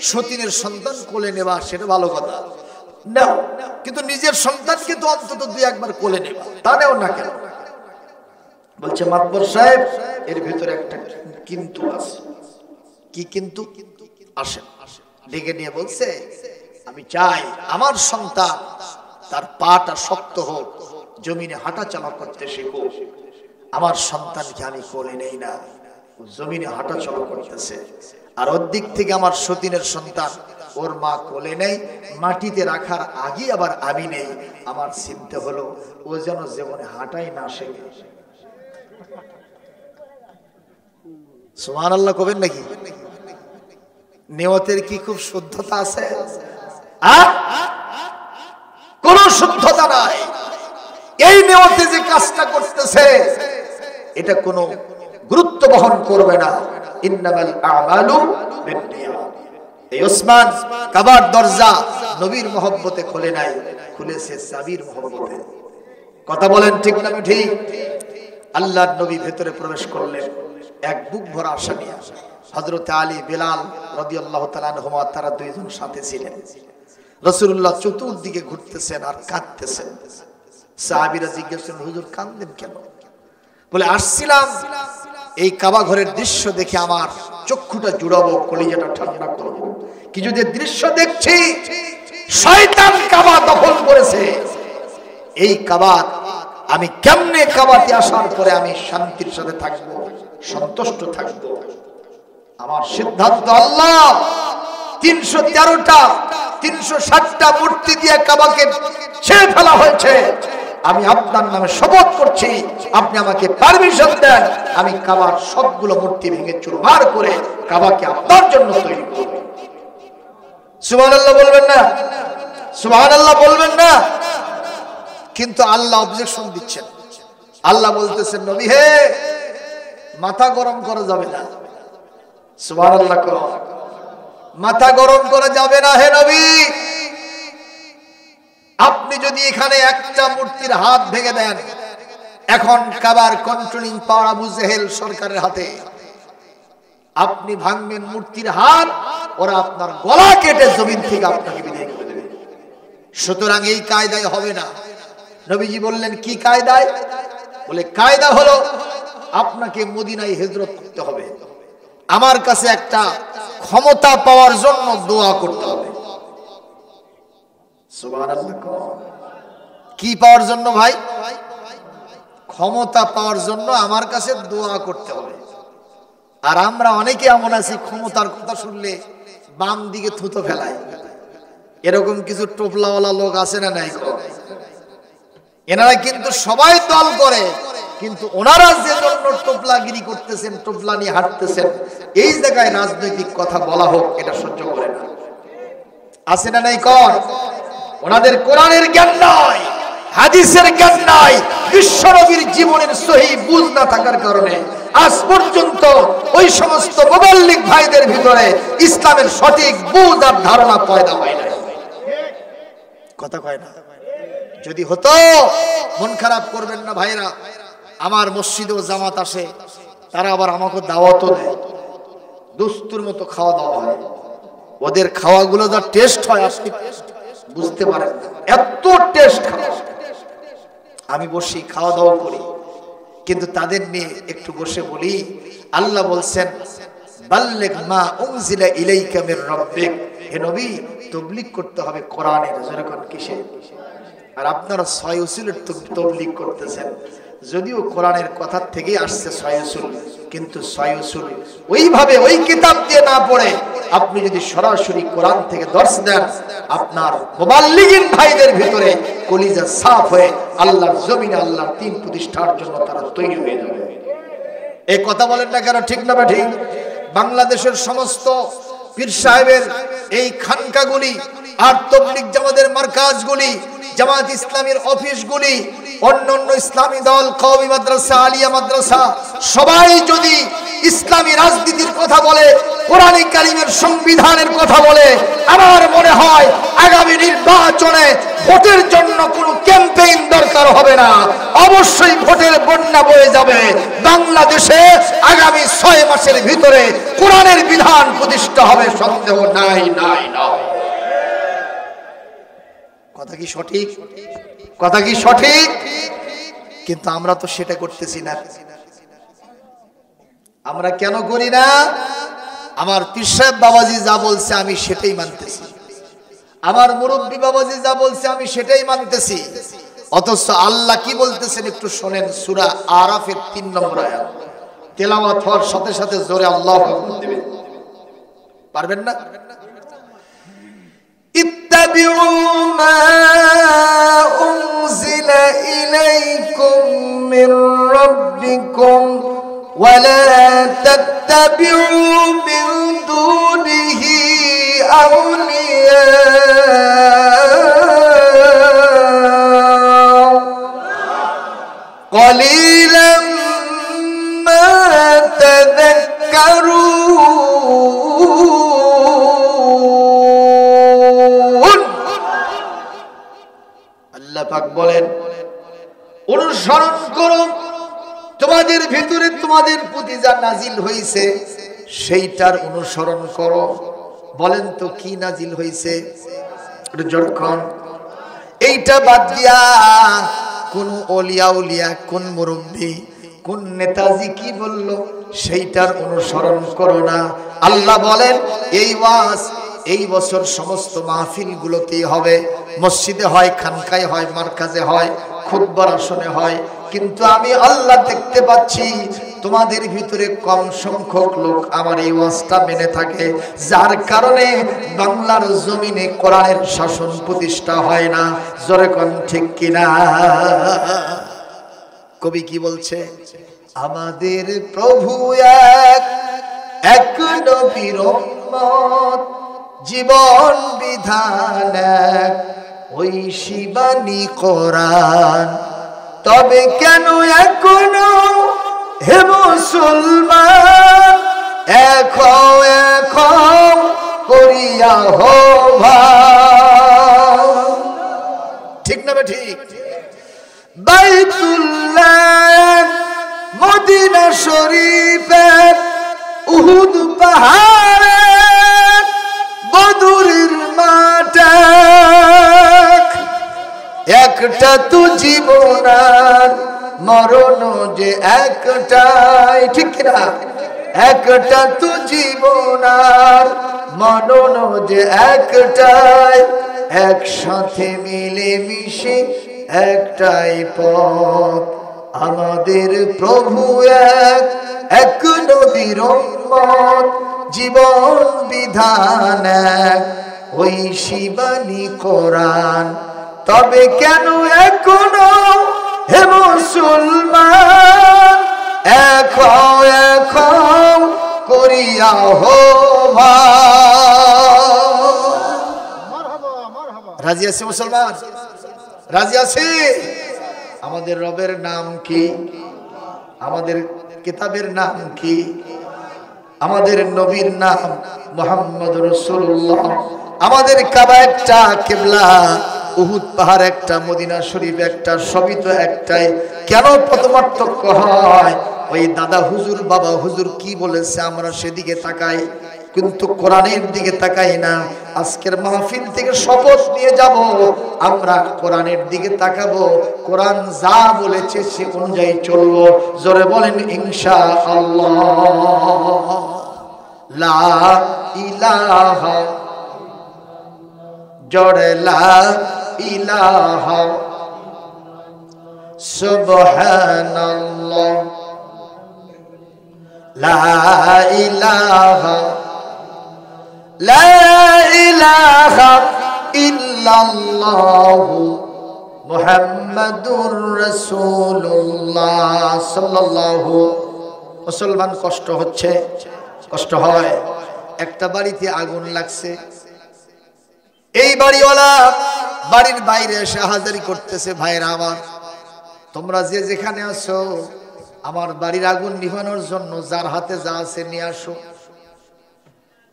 সতীনের সন্তান কোলে নেবা, সেটা ভালো কথা, নাও, কিন্তু নিজের সন্তানকে তো অন্তত 2-1 কোলে নেবা, তা নেও না কেন? বলছে, মাতবর সাহেব, এর ভিতরে একটা কিন্তু আছে। কি কিন্তু? আসেন। ডেকে নিয়ে বলছে, আমি চাই আমার সন্তান তার পাটা শক্ত হোক, জমিনে হাঁটা চলা করতে শিখুক। আমার সন্তানকে আমি কোলে নেই না, জমিনে হাঁটা চলা করতেছে। আর ওর দিক থেকে আমার সতীনের সন্তান, ওর মা কোলে নেই, মাটিতে রাখার আগে আবার আমি নেই। আমার চিন্তা হলো ও যেন জীবনে হাঁটাই না শেখে। সুবহানাল্লাহ কবেন নাকি? নিয়তের কি খুব শুদ্ধতা আছে? কোন শুদ্ধতা নাই। এই নিয়তে যে কাজটা করতেছে এটা কোনো গুরুত্ব বহন করবে না। ইন্নামাল আমালু বিন্নিয়াত। এই ওসমান কাবার দরজা নবীর মহব্বতে খোলে নাই, খুলেছে চাবির মহব্বতে। কথা বলেন ঠিক না ঠিক? আল্লাহর নবী ভেতরে প্রবেশ করলেন এক বুক ভরা আশা নিয়ে। হযরত আলী, বেলাল রাদিয়াল্লাহু তাআলা আনহুমা, তারা দুইজন সাথে ছিলেন। রাসূলুল্লাহ চতুর্দিকে ঘুরতেছেন আর কাঁদতেছেন। সাহাবীরা জিজ্ঞেস করেন, হুজুর কাঁদেন কেন? বলে, আসছিলাম এই কাবা ঘরের দৃশ্য দেখে আমার চক্ষুটা জুড়াবো, কলিজাটা ঠান্ডা করবো। কিছু যে দৃশ্য দেখছি, শয়তান কাবা দখল করেছে। এই কাবা আমি কেমনে, কাবাতে আসার পরে আমি শান্তির সাথে থাকবো, সন্তুষ্ট থাকবো? আমার সিদ্ধান্ত, আল্লাহ 313টা 360টা মূর্তি দিয়ে কাবাকে ছেড়ে ফেলা হয়েছে। আমি আপনার নামে শপথ করছি, আপনি আমাকে পারমিশন দেন, আমি কাবার সবগুলো মূর্তি ভেঙে চুরমার করে কাবাকে আপনার জন্য তৈরি করব। সুবহানাল্লাহ বলবেন না? সুবহানাল্লাহ বলবেন না? কিন্তু আল্লাহ অবজেকশন দিচ্ছেন। আল্লাহ বলতেছেন নবী হে মাথা গরম করা যাবে না, সুবহানাল্লাহ করো, মাথা গরম করা যাবে না হে নবী। আপনি যদি এখানে একটা মূর্তির হাত ভেঙে দেন, এখন কাবার কন্ট্রোলিং পাওয়ার আবু জেহেল সরকারের হাতে, আপনি ভাঙবেন মূর্তির হাত, ওরা আপনার গলা কেটে জমিন থেকে আপনাকে বিদায় করে দেবে। সুতরাং এই কায়দায় হবে না। নবীজি বললেন কি কায়দায়? বলে কায়দা হলো আপনাকে মদিনায় হিজরত করতে হবে, আমার কাছে একটা ক্ষমতা পাওয়ার জন্য দোয়া করতে হবে। সুবহানাল্লাহ। কি পাওয়ার জন্য ভাই? ক্ষমতা পাওয়ার জন্য আমার কাছে দোয়া করতে হবে। আর আমরা অনেকে এমন আছি ক্ষমতার কথা শুনলে বাম দিকে থুতো ফেলায়, এরকম কিছু টোপলাওয়ালা লোক আছে না নাই? এনারা কিন্তু সবাই দল করে, কিন্তু ওনারা যে জন্য টোপলাগিরি করতেছেন, টোপলা নিয়ে হাঁটতেছেন, এই জায়গায় রাজনৈতিক কথা বলা হোক এটা সহ্য করে না। আছে না নাই? কর ওনাদের কোরআনের জ্ঞান নাই, হাদিসের জ্ঞান নাই, বিশ্বনবীর জীবনের সহি বুঝ না থাকার কারণে আজ পর্যন্ত ওই সমস্ত মুবাল্লিগ ভাইদের ভিতরে ইসলামের সঠিক বুঝ আর ধারণা পয়দা হয় না। কথা কয় না? যদি হতো, মন খারাপ করবেন না ভাইরা, আমার মসজিদেও জামাত আসে, তারা আবার আমাকে দাওয়াতও দেয়, দস্তুর মতো খাওয়া দাওয়া হয়, ওদের খাওয়াগুলো যা টেস্ট হয় আপনি বুঝতে পারেন না, এত টেস্ট খাওয়া। আমি বসি খাওয়া দাওয়া করি, কিন্তু তাদের নিয়ে একটু বসে বলি, আল্লাহ বলছেন বাল্লিগ মা উনজিলা ইলাইকা মির রাব্বিক, হে নবী তাবলীগ করতে হবে কোরআনের। যেরকম কিসে? আর আপনারা ছয় উসুলের তাবলীগ করতেছেন, যদিও কোরআনের কথা থেকেই আসছে ছয় উসুল, কিন্তু ছয় উসুল ওইভাবে ওই কিতাব দিয়ে না পড়ে আপনি যদি সরাসরি কোরআন থেকে দর্শ দেন, আপনার মুবাল্লিগিন ভাইদের ভিতরে কলিজা সাফ হয়ে আল্লাহর জমিনে আল্লাহর দ্বীন প্রতিষ্ঠার জন্য তারা তৈরি হয়ে যাবে। এই কথা বলেন না কেন? ঠিক না ঠিক? বাংলাদেশের সমস্ত পীর সাহেবের এই খানকাগুলি আর তাবলীগ জামাতের মারকাজগুলি, জামাত ইসলামীর অফিসগুলি, অন্যান্য ইসলামী দল, কওমি মাদ্রাসা, আলিয়া মাদ্রাসা, সবাই যদি ইসলামী রাজনীতির কথা বলে, কোরআনে কারিমের সংবিধানের কথা বলে, আমার মনে হয় আগামী নির্বাচনে ভোটের জন্য কোনো ক্যাম্পেইন দরকার হবে না, অবশ্যই ভোটের বন্যা বয়ে যাবে। বাংলাদেশে আগামী 6 মাসের ভিতরে কোরআনের বিধান প্রতিষ্ঠা হবে, সন্দেহ নাই নাই নাই। কথা কি সঠিক? কথা কি সঠিক? কিন্তু আমরা তো সেটা করতেছি না। আমরা কেন করি না? আমার পীর সাহেব বাবাজি যা বলছে আমি সেটাই মানতেছি, আমার মুরব্বী বাবাজি যা বলছে আমি সেটাই মানতেছি, অথচ আল্লাহ কি বলতেছেন একটু শোনেন। সূরা আরাফের 3 নম্বর আয়াত তেলাওয়াত হওয়ার সাথে সাথে জোরে আল্লাহু আকবার দিবেন। পারবেন না? ইত্তাবিউ মা উনজিলা ইলাইকুম মির রাব্বিকুম ওয়ালা তাত্তাবিউ মিন দুনিহি আউলিয়া قليلا ما تذكرون আল্লাহ পাক বলেন অনুসরণ করো তোমাদের ভিতরে তোমাদের প্রতি যা নাজিল হয়েছে সেইটার অনুসরণ করো। বলেন তো কি নাজিল হয়েছে? যখন এইটা বাদ দিয়া কোন ওলিয়া উলিয়া, কোন মুরব্বী, কোন নেতাজি কি বলল সেইটার অনুসরণ করো না। আল্লাহ বলেন এই ওয়াজ এই বছর সমস্ত মাহফিল গুলোতেই হবে, মসজিদে হয়, খানকায় হয়, মারকাজে হয়, খুতবার আসনে হয়, কিন্তু আমি আল্লাহ দেখতে পাচ্ছি তোমাদের ভিতরে কম সংখ্যক লোক আমার এই ওয়াজটা মেনে থাকে, যার কারণে বাংলার জমিনে কোরআনের শাসন প্রতিষ্ঠা হয় না। জোরে কোন ঠিক কিনা? কবি কি বলছে? আমাদের প্রভু এক নবীর উম্মত, জীবন বিধান এক, ওই শিবানী কোরআন, তবে কেন এখনো হে মুসলমান এখন এখন করিয়া হো ভাই, ঠিক না ঠিক? বাইতুল্লাহ মদিনা শরীফের উহুদ পাহাড়ে বদরের মাঠে একটা তো জীবন আর মরণ যে একটাই, ঠিক না? একটা তো জীবন আর মরণ যে একটাই, একসাথে মিলে মিশে একটাই পথ। আমাদের প্রভু এক, এক নবীর উম্মত, জীবন বিধান এক, ওই শিবানী কোরআন। তবে কেন এখনো হে মুসলমান এখন এখন করিয়া হো ভাই। রাজি আছে মুসলমান? রাজি আছে? আমাদের রবের নাম কি? আমাদের কিতাবের নাম কি? আমাদের নবীর নাম মুহাম্মদ রাসূলুল্লাহ। আমাদের কাবা একটা, কিবলা উহুদ পাহাড় একটা, মদিনা শরীফ একটা, সবই তো একটাই। কেন প্রথমার্থক্য হয়? ওই দাদা হুজুর বাবা হুজুর কি বলেছে আমরা সেদিকে তাকাই, কিন্তু কোরআনের দিকে তাকাই না। আজকের মাহফিল থেকে শপথ নিয়ে যাব আমরা কোরআনের দিকে তাকাবো, কোরআন যা বলেছে সে অনুযায়ী চলবো। জোরে বলেন ইনশাআল্লাহ। লা ইলাহা, জোরে লা ইলাহা, সুবহানাল্লাহ, লা ইলাহা, লা ইলাহা ইল্লাল্লাহু মুহাম্মাদুর রাসূলুল্লাহ সাল্লাল্লাহু। মুসলমান কষ্ট হচ্ছে, কষ্ট হয়। একটা বাড়িতে আগুন লাগছে, এই বাড়িওয়ালা বাড়ির বাইরে এসে হাজারি করতেছে, ভাইরা আমার তোমরা যে যেখানে আছো আমার বাড়ির আগুন নিভানোর জন্য যার হাতে যা আছে নিয়ে আসো।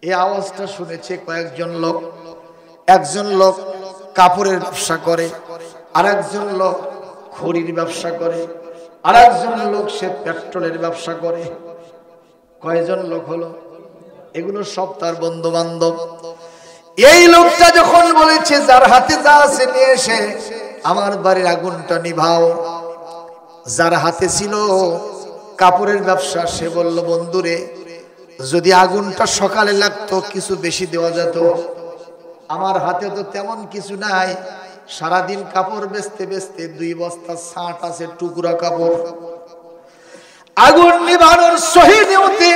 এই আওয়াজটা শুনেছে কয়েকজন লোক। একজন লোক কাপড়ের ব্যবসা করে, আর একজন লোক খড়ির ব্যবসা করে, আর একজন লোক সে পেট্রোলের ব্যবসা করে। কয়জন লোক হলো? এগুলো সব তার বন্ধু বান্ধব। এই লোকটা যখন বলেছে যার হাতে যা আছে নিয়ে এসে আমার বাড়ির আগুনটা নিভাও, যার হাতে ছিল কাপড়ের ব্যবসা সে বলল, বন্ধুরে যদি আগুনটা সকালে লাগতো কিছু বেশি দেওয়া যেত, আমার হাতে তো তেমন কিছু নাই, সারাদিন কাপড় বেচতে বেচতে 2 বস্তা ছাট আছে, টুকরা কাপড়। আগুন নিভানোর শহীদ হতে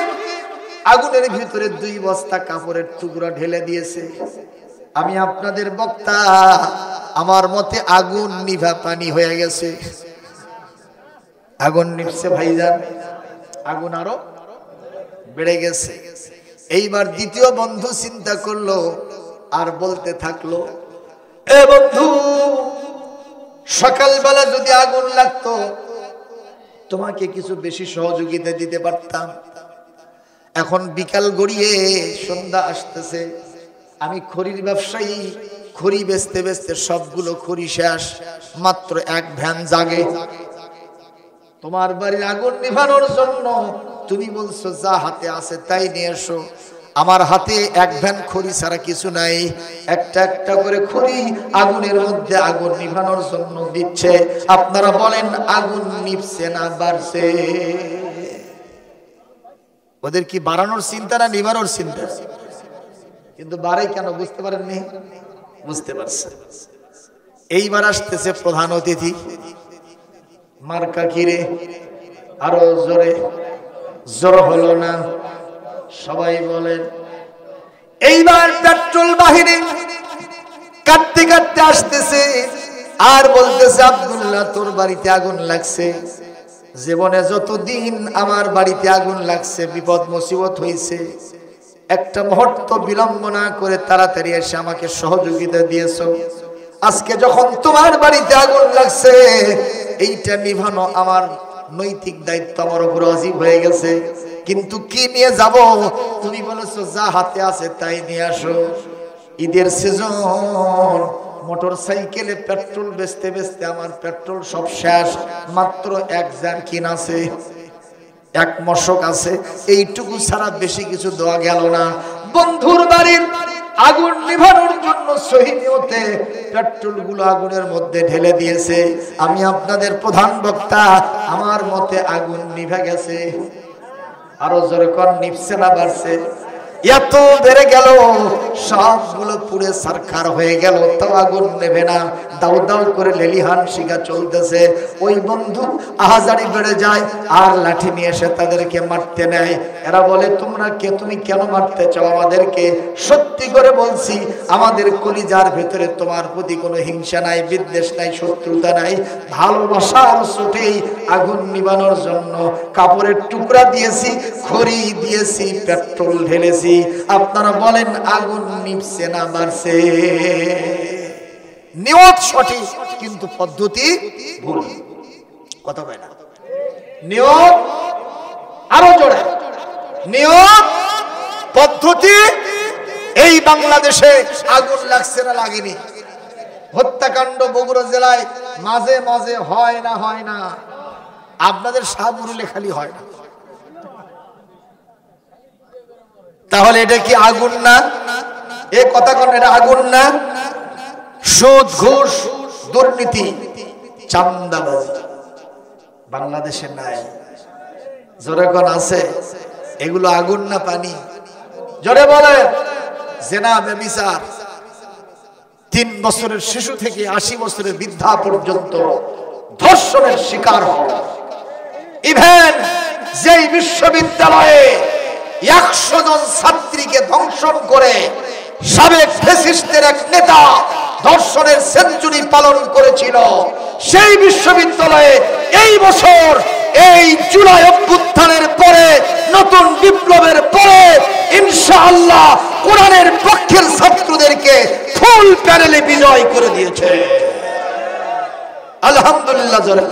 আগুনের ভিতরে 2 বস্তা কাপড়ের টুকরা ঢেলে দিয়েছে। আমি আপনাদের বক্তা, আমার মতে আগুন নিভা পানি হয়ে গেছে। আগুন নিভছে ভাইজান, আগুন আরো বেড়ে গেছে। এইবার দ্বিতীয় বন্ধু চিন্তা করলো আর বলতে থাকলো, এ বন্ধু সকালবেলা যদি আগুন লাগতো তোমাকে কিছু বেশি সহযোগিতা দিতে পারতাম। এখন বিকাল গড়িয়ে সন্ধ্যা আসতেছে, আমি খড়ির ব্যবসায়ী, খড়ি বেচতে বেচতে সবগুলো খড়ি শেষ, মাত্র 1 ভ্যান জাগে। তোমার বাড়ির আগুন নিভানোর জন্য তুমি বলছো যা হাতে আছে তাই নিয়ে এসো। আমার হাতে 1 ভ্যান খড়ি ছাড়া কিছু নাই, একটা একটা করে খড়ি আগুনের মধ্যে আগুন নিভানোর জন্য দিচ্ছে। আপনারা বলেন আগুন নিভছে না বাড়ছে? ওদের কি বাড়ানোর চিন্তা না নিভানোর চিন্তা? কিন্তু বাড়ে কেন বুঝতে পারেননি? বুঝতে পারছে। এইবার আসতেছে প্রধান অতিথি। মার্কা কিরে? আরো জোরে, জোর হলো না। সবাই বলেন। এইবার পেট্রোল বাহিনী কাটতে কাটতে আসতেছে আর বলতেছে, আব্দুল্লাহ তোর বাড়িতে আগুন লাগছে, জীবনে যতদিন আমার বাড়িতে আগুন লাগছে বিপদ মুসিবত হয়েছে, একটা মুহূর্ত বিলম্ব না করে তাড়াতাড়ি এসে আমাকে সহযোগিতা দিয়েছো। আজকে যখন তোমার বাড়িতে আগুন লাগছে এইটা নিভানো আমার নৈতিক দায়িত্ব আমার উপর ওয়াজিব হয়ে গেছে। কিন্তু কি নিয়ে যাব? তুমি বলেছো যা হাতে আছে তাই নিয়ে আসো। ঈদের সিজন, মোটর সাইকেলে পেট্রোল বেচতে বেচতে আমার পেট্রোল সব শেষ। মাত্র এক জারকিন আছে, এক মশক আছে, এইটুকু ছাড়া বেশি কিছু দেওয়া গেল না। বন্ধুর বাড়ির আগুন নিভানোর জন্য সহি নিয়তে পেট্রোল গুলো আগুনের মধ্যে ঢেলে দিয়েছে। আমি আপনাদের প্রধান বক্তা, আমার মতে আগুন নিভে গেছে। আরো জোরে কোন, নিভছে না বাড়ছে? এত বেড়ে গেল, সবগুলো পুড়ে সারখার হয়ে গেল, তাও আগুন নেবে না। দাউ দাউ করে লেলিহান শিখা চলতেছে। ওই বন্ধু আহাজারি বেড়ে যায় আর লাঠি নিয়ে এসে তাদেরকে মারতে নেয়। এরা বলে তোমরা কে, তুমি কেন মারতে চাও আমাদেরকে? সত্যি করে বলছি, আমাদের কলিজার ভেতরে তোমার প্রতি কোনো হিংসা নাই, বিদ্বেষ নাই, শত্রুতা নাই। ভালোবাসার ছোটেই আগুন নিবানোর জন্য কাপড়ের টুকরা দিয়েছি, খড়ি দিয়েছি, পেট্রোল ঢেলেছি। আপনারা বলেন আগুন নিভছে না বাড়ছে? নিয়ত সঠিক কিন্তু পদ্ধতি ভুল। কথা কয় না? নিয়ত আরো জোরে, নিয়ত পদ্ধতি। এই বাংলাদেশে আগুন লাগছে না লাগেনি? হত্যাকাণ্ড বগুড়া জেলায় মাঝে মাঝে হয় না? হয় না? আপনাদের শাহপুরে খালি হয় না? তাহলে এটা কি আগুন না? এ কথা কোন, এটা আগুন না? সুদ, ঘুষ, দুর্নীতি, চাঁদাবাজি বাংলাদেশে নাই? জোরে কোন আছে? এগুলো আগুন না পানি? জোরে বলে। জেনা, ব্যভিচার, 3 বছরের শিশু থেকে 80 বছরের বৃদ্ধা পর্যন্ত ধর্ষণের শিকার হয়। ইভেন যেই বিশ্ববিদ্যালয়ে 100 জন ছাত্রীকে ধ্বংসন করে সাবেক ফ্যাসিস্টের এক নেতা ধর্ষণের সেঞ্চুরি পালন করেছিল, সেই বিশ্ববিদ্যালয়ে এই বছর, এই জুলাই অভ্যুত্থানের পরে, নতুন বিপ্লবের পরে ইনশাআল্লাহ কোরআনের পক্ষের ছাত্রদেরকে ফুল প্যানেলে বিজয় করে দিয়েছে। আলহামদুলিল্লাহ। জোরে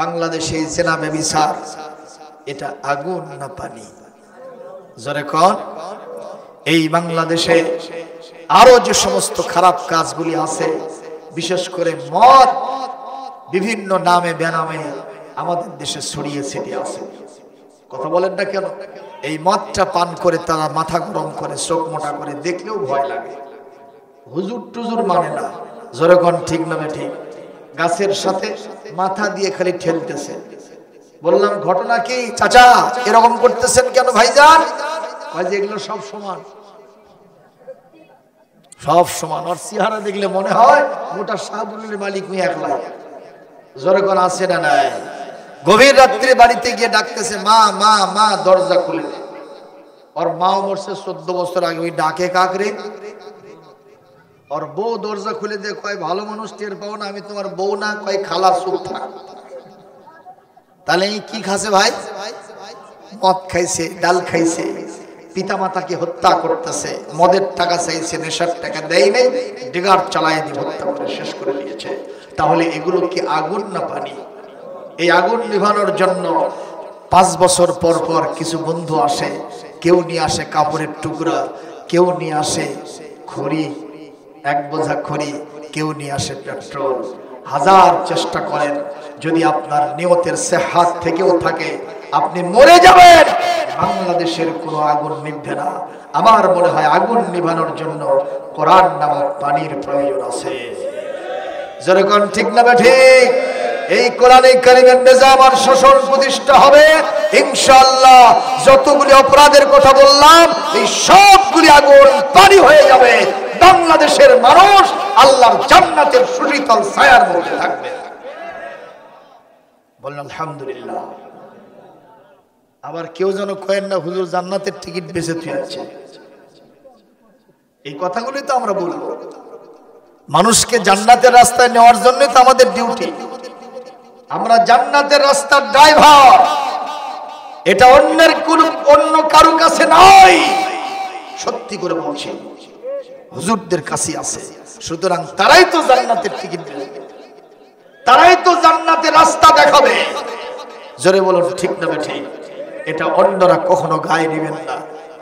বাংলাদেশে জেনা, ব্যভিচার, এটা আগুন না পানি? জোরে কোন। এই বাংলাদেশে আরো যে সমস্ত খারাপ কাজগুলি আছে, বিশেষ করে মদ, বিভিন্ন নামে বেনামে আমাদের দেশে ছড়িয়ে ছিটিয়ে আছে। কথা বলেন না কেন? এই মদটা পান করে তারা মাথা গরম করে, চোখ মোটা করে, দেখলেও ভয় লাগে। হুজুর টুজুর মানে না। জোরে কোন, ঠিক নামে ঠিক? গাছের সাথে মাথা দিয়ে খালি ঠেলতেছে। বললাম ঘটনা কি চাচা, এরকম করতেছেন কেন ভাইজান? এগুলো সব সমান, সব সমান। আর চেহারা দেখলে মনে হয় গোটা শাহপুরের মালিক উনি একলাই। জোরে কোন আছে না নাই? গভীর রাত্রে বাড়িতে গিয়ে ডাকতেছে, মা মা মা, দরজা খুলে দে। ওর মাও মরছে 14 বছর আগে। ওই ডাকে কাকরে? ওর বউ দরজা খুলে দে, কয় ভালো মানুষ টের পাও না, আমি তোমার বউ না, কয় খালা চুপ থাক। তাহলে কি খাচ্ছে ভাই? মদ খাইছে, ডাল খাইছে, পিতা মাতাকে হত্যা করতেছে, মদের টাকা চাইছে, নেশার টাকা দেয় নাই, ডিগার চালায় দিয়ে হত্যা করে শেষ করে দিয়েছে। তাহলে এগুলো কি আগুন না পানি? এই আগুন নিভানোর জন্য 5 বছর পর পর কিছু বন্ধু আসে। কেউ নিয়ে আসে কাপড়ের টুকরা, কেউ নিয়ে আসে খড়ি, 1 বোঝা খড়ি, কেউ নিয়ে আসে পেট্রোল। হাজার চেষ্টা করেন, যদি আপনার নিয়তের সেহাত থেকেও থাকে, আপনি মরে যাবেন, বাংলাদেশের কোনো আগুন নিভবে না। আমার মনে হয় আগুন নিভানোর জন্য কোরআন নামক পানির প্রয়োজন আছে। যেরকম ঠিক না ঠিক? এই কোরআনে কারিমের নিজাম আর শাসন প্রতিষ্ঠা হবে ইনশাআল্লাহ। যতগুলি অপরাধের কথা বললাম, এই সবগুলি আগুন পানি হয়ে যাবে। বাংলাদেশের মানুষ আল্লাহর জান্নাতের সুশীতল ছায়ার মধ্যে থাকবে। বললাম আলহামদুলিল্লাহ। আবার কেউ যেন কয়েন না হুজুর জান্নাতের টিকিট বেঁচে তুই আছে। এই কথাগুলি তো আমরা বলবো, মানুষকে জান্নাতের রাস্তায় নেওয়ার জন্য তো আমাদের ডিউটি। আমরা জান্নাতের রাস্তার ড্রাইভার, এটা অন্য কারো কাছে নাই। সত্যি করে বলছি, হুজুরদের কাছে আছে। সুতরাং তারাই তো জান্নাতের টিকিট দেবে। তারাই তো জান্নাতের রাস্তা দেখাবে। জোরে বলুন ঠিক না ঠিক? এটা অন্যরা কখনো গায়ে নেবেন না।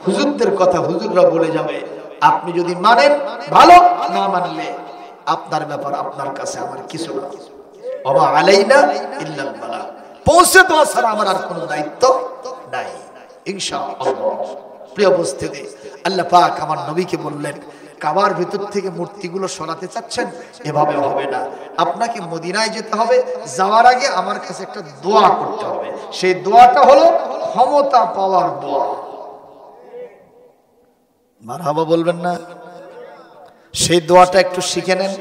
হুজুরদের কথা হুজুররা বলে যাবে, আপনি যদি মানেন ভালো, না মানলে আপনার ব্যাপার, আপনার কাছে আমার কিছু না। ওয়া আলাইনা ইল্লাল বালাগ, পৌঁছে দেওয়া ছাড়া আমার আর কোনো দায়িত্ব নাই ইনশাআল্লাহ। প্রিয় উপস্থিতি, আল্লাহ পাক আমার নবীকে বললেন, কাবার ভিতর থেকে মূর্তিগুলো সরাতে চাচ্ছেন, এভাবে হবে না। আপনাকে মদিনায় যেতে হবে, যাওয়ার আগে আমার কাছে একটা দোয়া করতে হবে। সেই দোয়াটা হলো ক্ষমতা পাওয়ার দোয়া। মারহাবা বলবেন না? সেই দোয়াটা একটু শিখে নেন।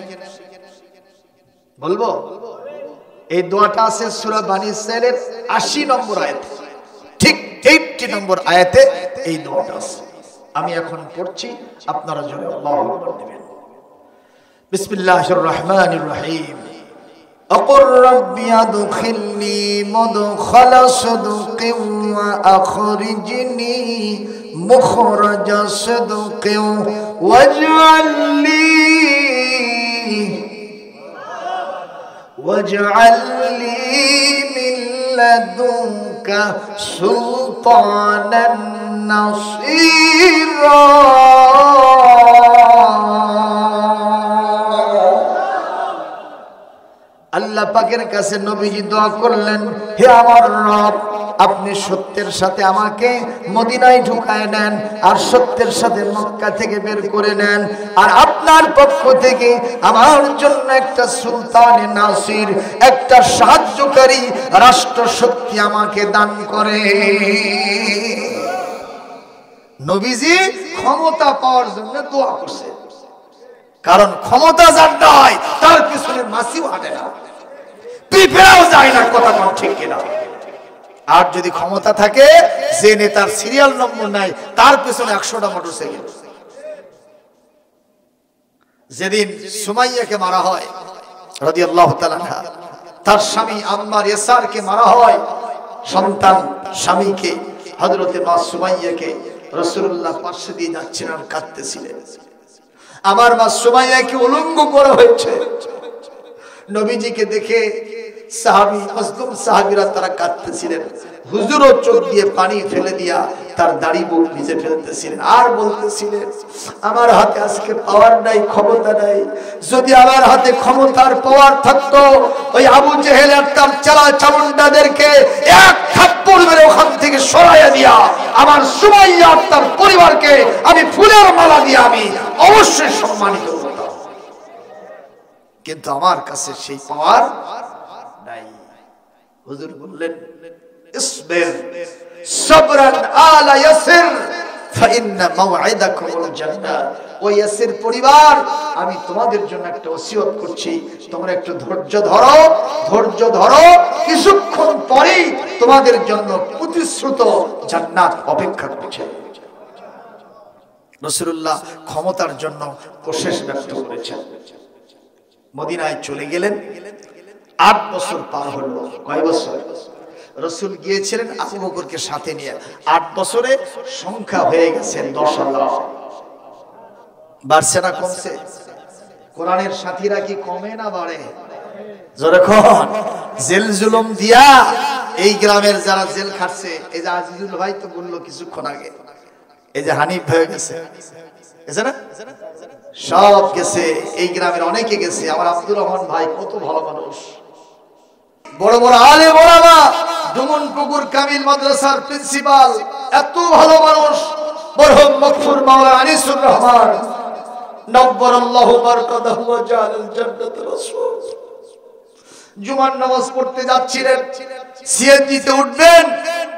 বলবো? এই দোয়াটা আছে সূরা বানী ইসরাঈলের ৮০ নম্বর আয়াতে, ঠিক ৮০ নম্বর আয়াতে এই দোয়াটা আছে। আমি এখন পড়ছি, আপনারা জোরে আল্লাহু আকবার দিবেন। বিসমিল্লাহির রহমানির রহিম। أقل ربي أدخلني مدخل صدق وأخرجني مخرج صدق واجعل لي من لدنك سلطانا نصيرا। আল্লাহ পাকের কাছে নবীজি দোয়া করলেন, হে আমার রব, আপনি সত্যের সাথে আমাকে মদিনায় ঢুকায় নেন, আর সত্যের সাথে মক্কা থেকে বের করে নেন, আর আপনার পক্ষ থেকে আমার জন্য একটা সুলতানে নাসির, একটা সাহায্যকারী রাষ্ট্র শক্তি আমাকে দান করে। নবীজি ক্ষমতা পাওয়ার জন্য দোয়া করছে, কারণ ক্ষমতা যার নাই তার পিছনে মাছিও হাঁটে না, পিঁপড়াও যায় না। কথা কোন ঠিক কিনা? আর যদি ক্ষমতা থাকে, যে নেতার সিরিয়াল নম্বর নাই তার পিছনে ১০০টা মোটরসাইকেল। যেদিন সুমাইয়াকে মারা হয় রাদিয়াল্লাহু তাআলা আনহা, তার স্বামী আম্মার ইয়াসারকে মারা হয়, সন্তান স্বামীকে হযরতে মা সুমাইয়াকে রাসূলুল্লাহ পাশে দিয়ে যাচ্ছিলেন, কাঁদতেছিলেন। আমার মা সুমাইয়াকে উলঙ্গ করা হয়েছে। নবীজিকে দেখে সাহাবী, মুসলিম সাহাবীরা তারা কাঁদতেছিলেন। হুজুরও চোখ দিয়ে পানি ফেলে দিয়া তার দাড়ি বুক ভিজে ফেলতেছিলেন, আর বলতেছিলেন, আমার হাতে আজকে পাওয়ার নাই, ক্ষমতা নাই। যদি আমার হাতে ক্ষমতার পাওয়ার থাকতো, ওই আবু জেহেল আর তার চালা চামুন্ডাদেরকে এক থাপ্পড় মেরে ওখান থেকে সরাইয়া দিয়া আমার সুমাইয়া আর তার পরিবারকে আমি ফুলের মালা দিয়ে আমি অবশ্যই সম্মানিত করতাম। কিন্তু আমার কাছে সেই পাওয়ার নাই। হুজুর বললেন, ইসবির সাবরান আলা ইয়াসির ফাইন্না মাওইদাকুমুল জান্নাহ। ওই ইয়াসির পরিবার, আমি তোমাদের জন্য একটা ওসিয়ত করছি, তোমরা একটু ধৈর্য ধরো, ধৈর্য ধরো, কিছুক্ষণ পরেই তোমাদের জন্য প্রতিশ্রুত জান্নাত অপেক্ষা করছে। রাসূলুল্লাহ ক্ষমতার জন্য কোশেশ ব্যক্ত করেছেন। মদিনায় চলে গেলেন, ৮ বছর পার হলো। কয় বছর? রাসূল গিয়েছিলেন আবু বকরকে সাথে নিয়ে, ৮ বছরে সংখ্যা হয়ে গেছে ১০,০০০। বাড়ছে না কমছে? কোরআনের সাথীরা কি কমে না বাড়ে? যখন জেল জুলুম দিয়া এই গ্রামের যারা জেল খাটছে, এই যে আজিজুল ভাই তো বললো কিছুক্ষণ আগে, এই যে হানিফ হয়ে গেছে, গেছে না? সব গেছে, এই গ্রামের অনেকে গেছে। আমার আব্দুর রহমান ভাই কত ভালো মানুষ, বড় বড় আলেম ওলামা, ডুমনপুকুর কামিল মাদ্রাসার প্রিন্সিপাল, এত ভালো মানুষ। মরহুম মগফুর মাওলানা আনিসুর রহমান নব্বরাল্লাহু বারকাতাহু ওয়া জাআলাল জান্নাত রাসূল, জুমার নামাজ পড়তে যাচ্ছিলেন, সিএনজিতে উঠবেন,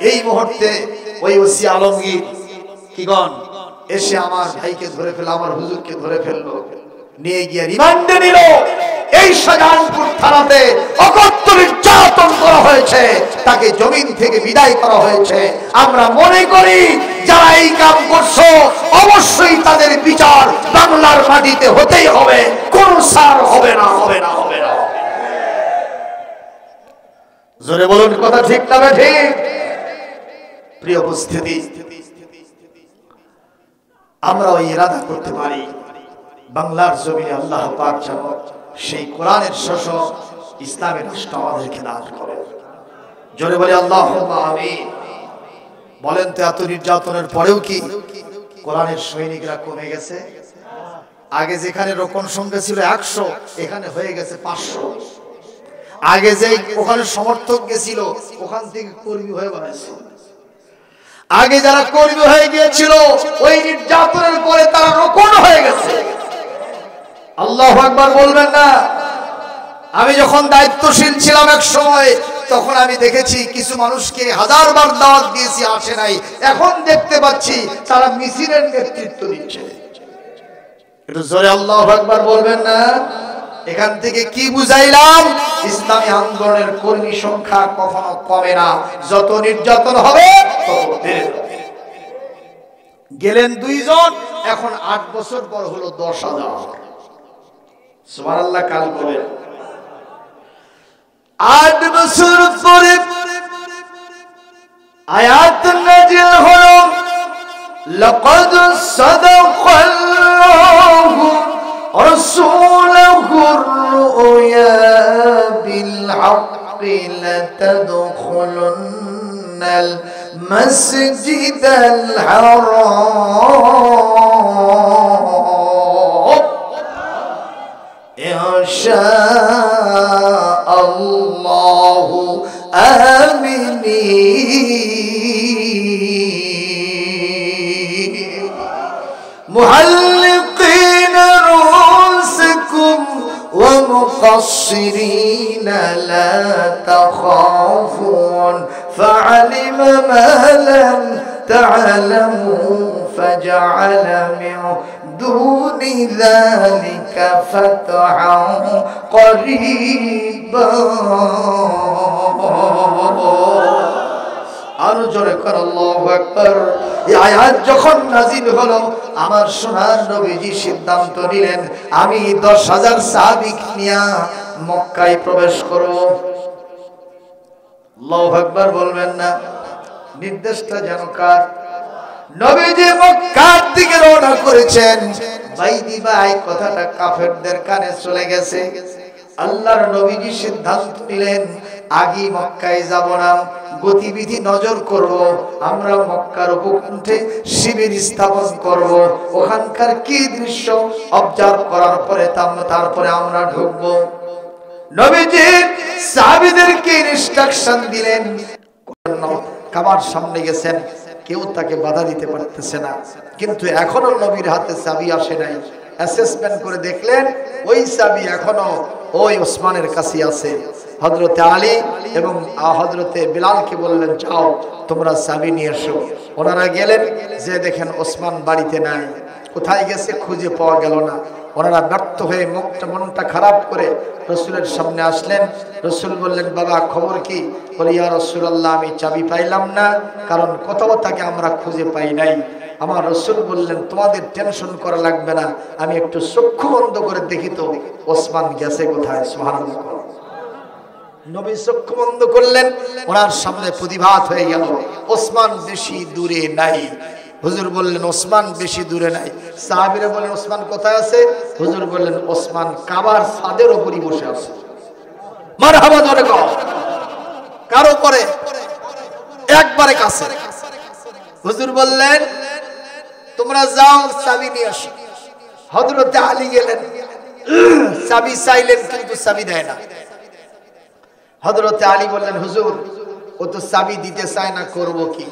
এই মুহূর্তে ওই ওসি আলমগীর কিগন এসে আমার ভাইকে ধরে ফেলল, আমার হুজুরকে ধরে ফেললো, নিয়ে গিয়ে রিমান্ডে নিল। এই শাহজাহানপুর থানাতে অকথ্য নির্যাতন করা হয়েছে, তাকে জমিন থেকে বিদায় করা হয়েছে। আমরা মনে করি যারা এই কাম করছো, অবশ্যই তাদের বিচার বাংলার মাটিতে হতেই হবে, কোন সার হবে না, হবে না, হবে না। জোরে বলুন, কথা ঠিক না ঠিক? প্রিয় উপস্থিতি, আমরা ওই ইরাদা করতে পারি, বাংলার জমিনে আল্লাহ পাক যেন সেই কোরআনের শাসন, ইসলামের রাষ্ট্র আমাদেরকে দান করেন। জোরে বলি আল্লাহুম্মা আমিন। বলেন তো এত নির্যাতনের পরেও কি কোরআনের সৈনিকরা কমে গেছে? আগে যেখানে রোকন সংখ্যা ছিল 100, এখানে হয়ে গেছে 500। আগে যে ওখানে সমর্থক গেছিল, ওখান থেকে কর্মী হয়ে বেড়াচ্ছে। আগে যারা কর্মী হয়ে গিয়েছিল, ওই নির্যাতনের পরে তারা রোকন হয়ে গেছে। আল্লাহু আকবার বলবেন না? আমি যখন দায়িত্বশীল ছিলাম এক সময়, তখন আমি দেখেছি কিছু মানুষকে হাজারবার দাওয়াত দিয়েছি, আসে নাই। এখন দেখতে পাচ্ছি তারা মিছিলের নেতৃত্ব দিচ্ছে। একটু জোরে আল্লাহু আকবার বলবেন না? এখান থেকে কি বুঝাইলাম? ইসলামী আন্দোলনের কর্মী সংখ্যা কখনো কমে না, যত নির্যাতন হবে তত বেড়ে যাবে। গেলেন 2 জন, এখন 8 বছর পর হলো 10,000। সুবহানাল্লাহ। কাল করে 8 বছর পরে আয়াত নাযিল হলো, লাকাদ সাদাকাল্লাহু রাসূলুহুর রুয়া বিল হাক্কি লাতাদখুলুন্নাল মাসজিদাল হারাম ইনশাআল্লাহু আমিনীন মুহাল্লিকিনা রুসকুম ওয়া মুকাসসিরিনা লা তাখাফুন ফাআলিমা মা লাম তা'লামু ফাজআলা মিন دون ذلك فتحا قريبا আরো জোরে কর আল্লাহু আকবার। এই আয়াত যখন নাযিল হলো, আমার সোনার নবীজি সিদ্ধান্ত নিলেন, আমি 10,000 সাহাবী নিয়ে মক্কায় প্রবেশ করব। আল্লাহু আকবার বলবেন না? নির্দেশটা যেন কার? নবীজি মক্কার দিকে রওনা করেছেন। বাইদি ভাই কথাটা কাফেরদের কানে চলে গেছে। আল্লাহর নবীজি সিদ্ধান্ত নিলেন, আগে মক্কায় যাব না, গতিবিধি নজর করব। আমরা মক্কার উপকণ্ঠে শিবির স্থাপন করব, ওখানকার কি দৃশ্য অবজার্ভ করার পরে তারপরে আমরা ঢুকবো। নবীজি সাহাবীদেরকে ইনস্ট্রাকশন দিলেন, কাবার সামনে গেছেন, কেউ তাকে বাধা দিতে পারতেছে না। কিন্তু এখনো নবীর হাতে চাবি আসে নাই। অ্যাসেসমেন্ট করে দেখলেন ওই চাবি এখনো ওই ওসমানের কাছে আছে। হযরতে আলী এবং হযরতে বিলালকে বললেন, যাও তোমরা চাবি নিয়ে এসো। ওনারা গেলেন, যে দেখেন ওসমান বাড়িতে নাই। কোথায় গেছে খুঁজে পাওয়া গেল না। ওনারা ব্যর্থ হয়ে মনটা খারাপ করে রসুলের সামনে আসলেন। রসুল বললেন, বাবা খবর কি? বলে, ইয়া রাসূলুল্লাহ, আমি চাবি পাইলাম না, কারণ কোথাও তাকে আমরা খুঁজে পাই নাই। আমার রসুল বললেন, তোমাদের টেনশন করা লাগবে না, আমি একটু চক্ষু বন্ধ করে দেখি তো ওসমান গেছে কোথায়। সুবহানাল্লাহ। নবী চক্ষু বন্ধ করলেন, ওনার সামনে প্রতিভাত হয়ে গেল, ওসমান বেশি দূরে নাই। হুজুর বললেন, ওসমান বেশি দূরে নাই। সাহাবীরা বললেন, ওসমান কোথায় আছে? হুজুর বললেন, ওসমান কাবার ছাদের উপরই বসে আছে। মারহাবা জোরে কও। কার উপরে? একবারে কাছে। হুজুর বললেন, তোমরা যাও চাবি নিয়ে আসো। হযরতে আলী গেলেন, চাবি চাইলেন, কিন্তু চাবি দেয় না। হযরতে আলী বললেন, হুজুর ও তো চাবি দিতে চায় না, করব কি?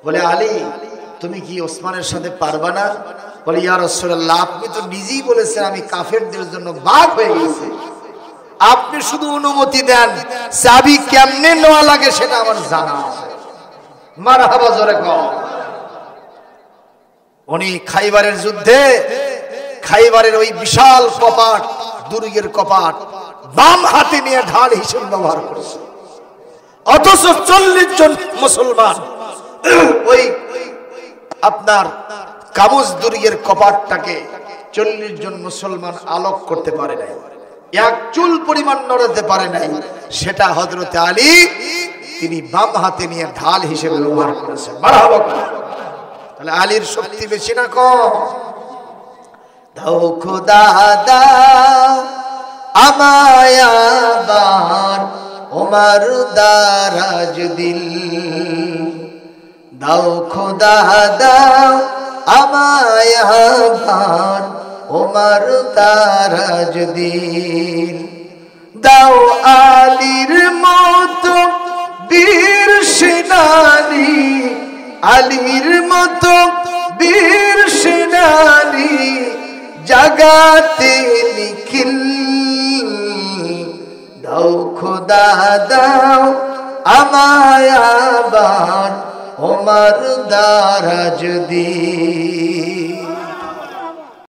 বলে, আলী তুমি কি ওসমানের সাথে পারবা না? বলে, ইয়া রাসূলুল্লাহ, আপনি তো নিজেই বলেছেন আমি কাফেরদের জন্য বাঘ হয়ে গেছি, আপনি শুধু অনুমতি দেন, চাবি কেমনে নেওয়া লাগে সেটা আমার জানা আছে। মারহাবা জোরে কও। উনি খাইবারের যুদ্ধে, খাইবারের ওই বিশাল কপাট, দুর্গের কপাট বাম হাতে নিয়ে ঢাল হিসেবে ব্যবহার করেছে। অথচ 40 জন মুসলমান ওই আপনার কাবুজ দুর্গের কপাটটাকে 40 জন মুসলমান আলোক করতে পারে নাই, এক চুল পরিমাণ নড়াতে পারে নাই। সেটা হযরতে আলী তিনি বাম হাতে নিয়ে ঢাল হিসেবে ব্যবহার করেছেন। মারহাবা। তাহলে আলীর শক্তি বেশি না কম? দাও খোদা দাও আমায় আবার ওমর দারাজ দিল দাও খোদা দাও আমায় আবার ওমর দারাজ দিল দাও আলীর মতো বীর সেনানী আলীর মতো বীর সেনানী জাগাতে নিখিল দাও খোদা দাও আমায় আবার ওমর দারাজ দিল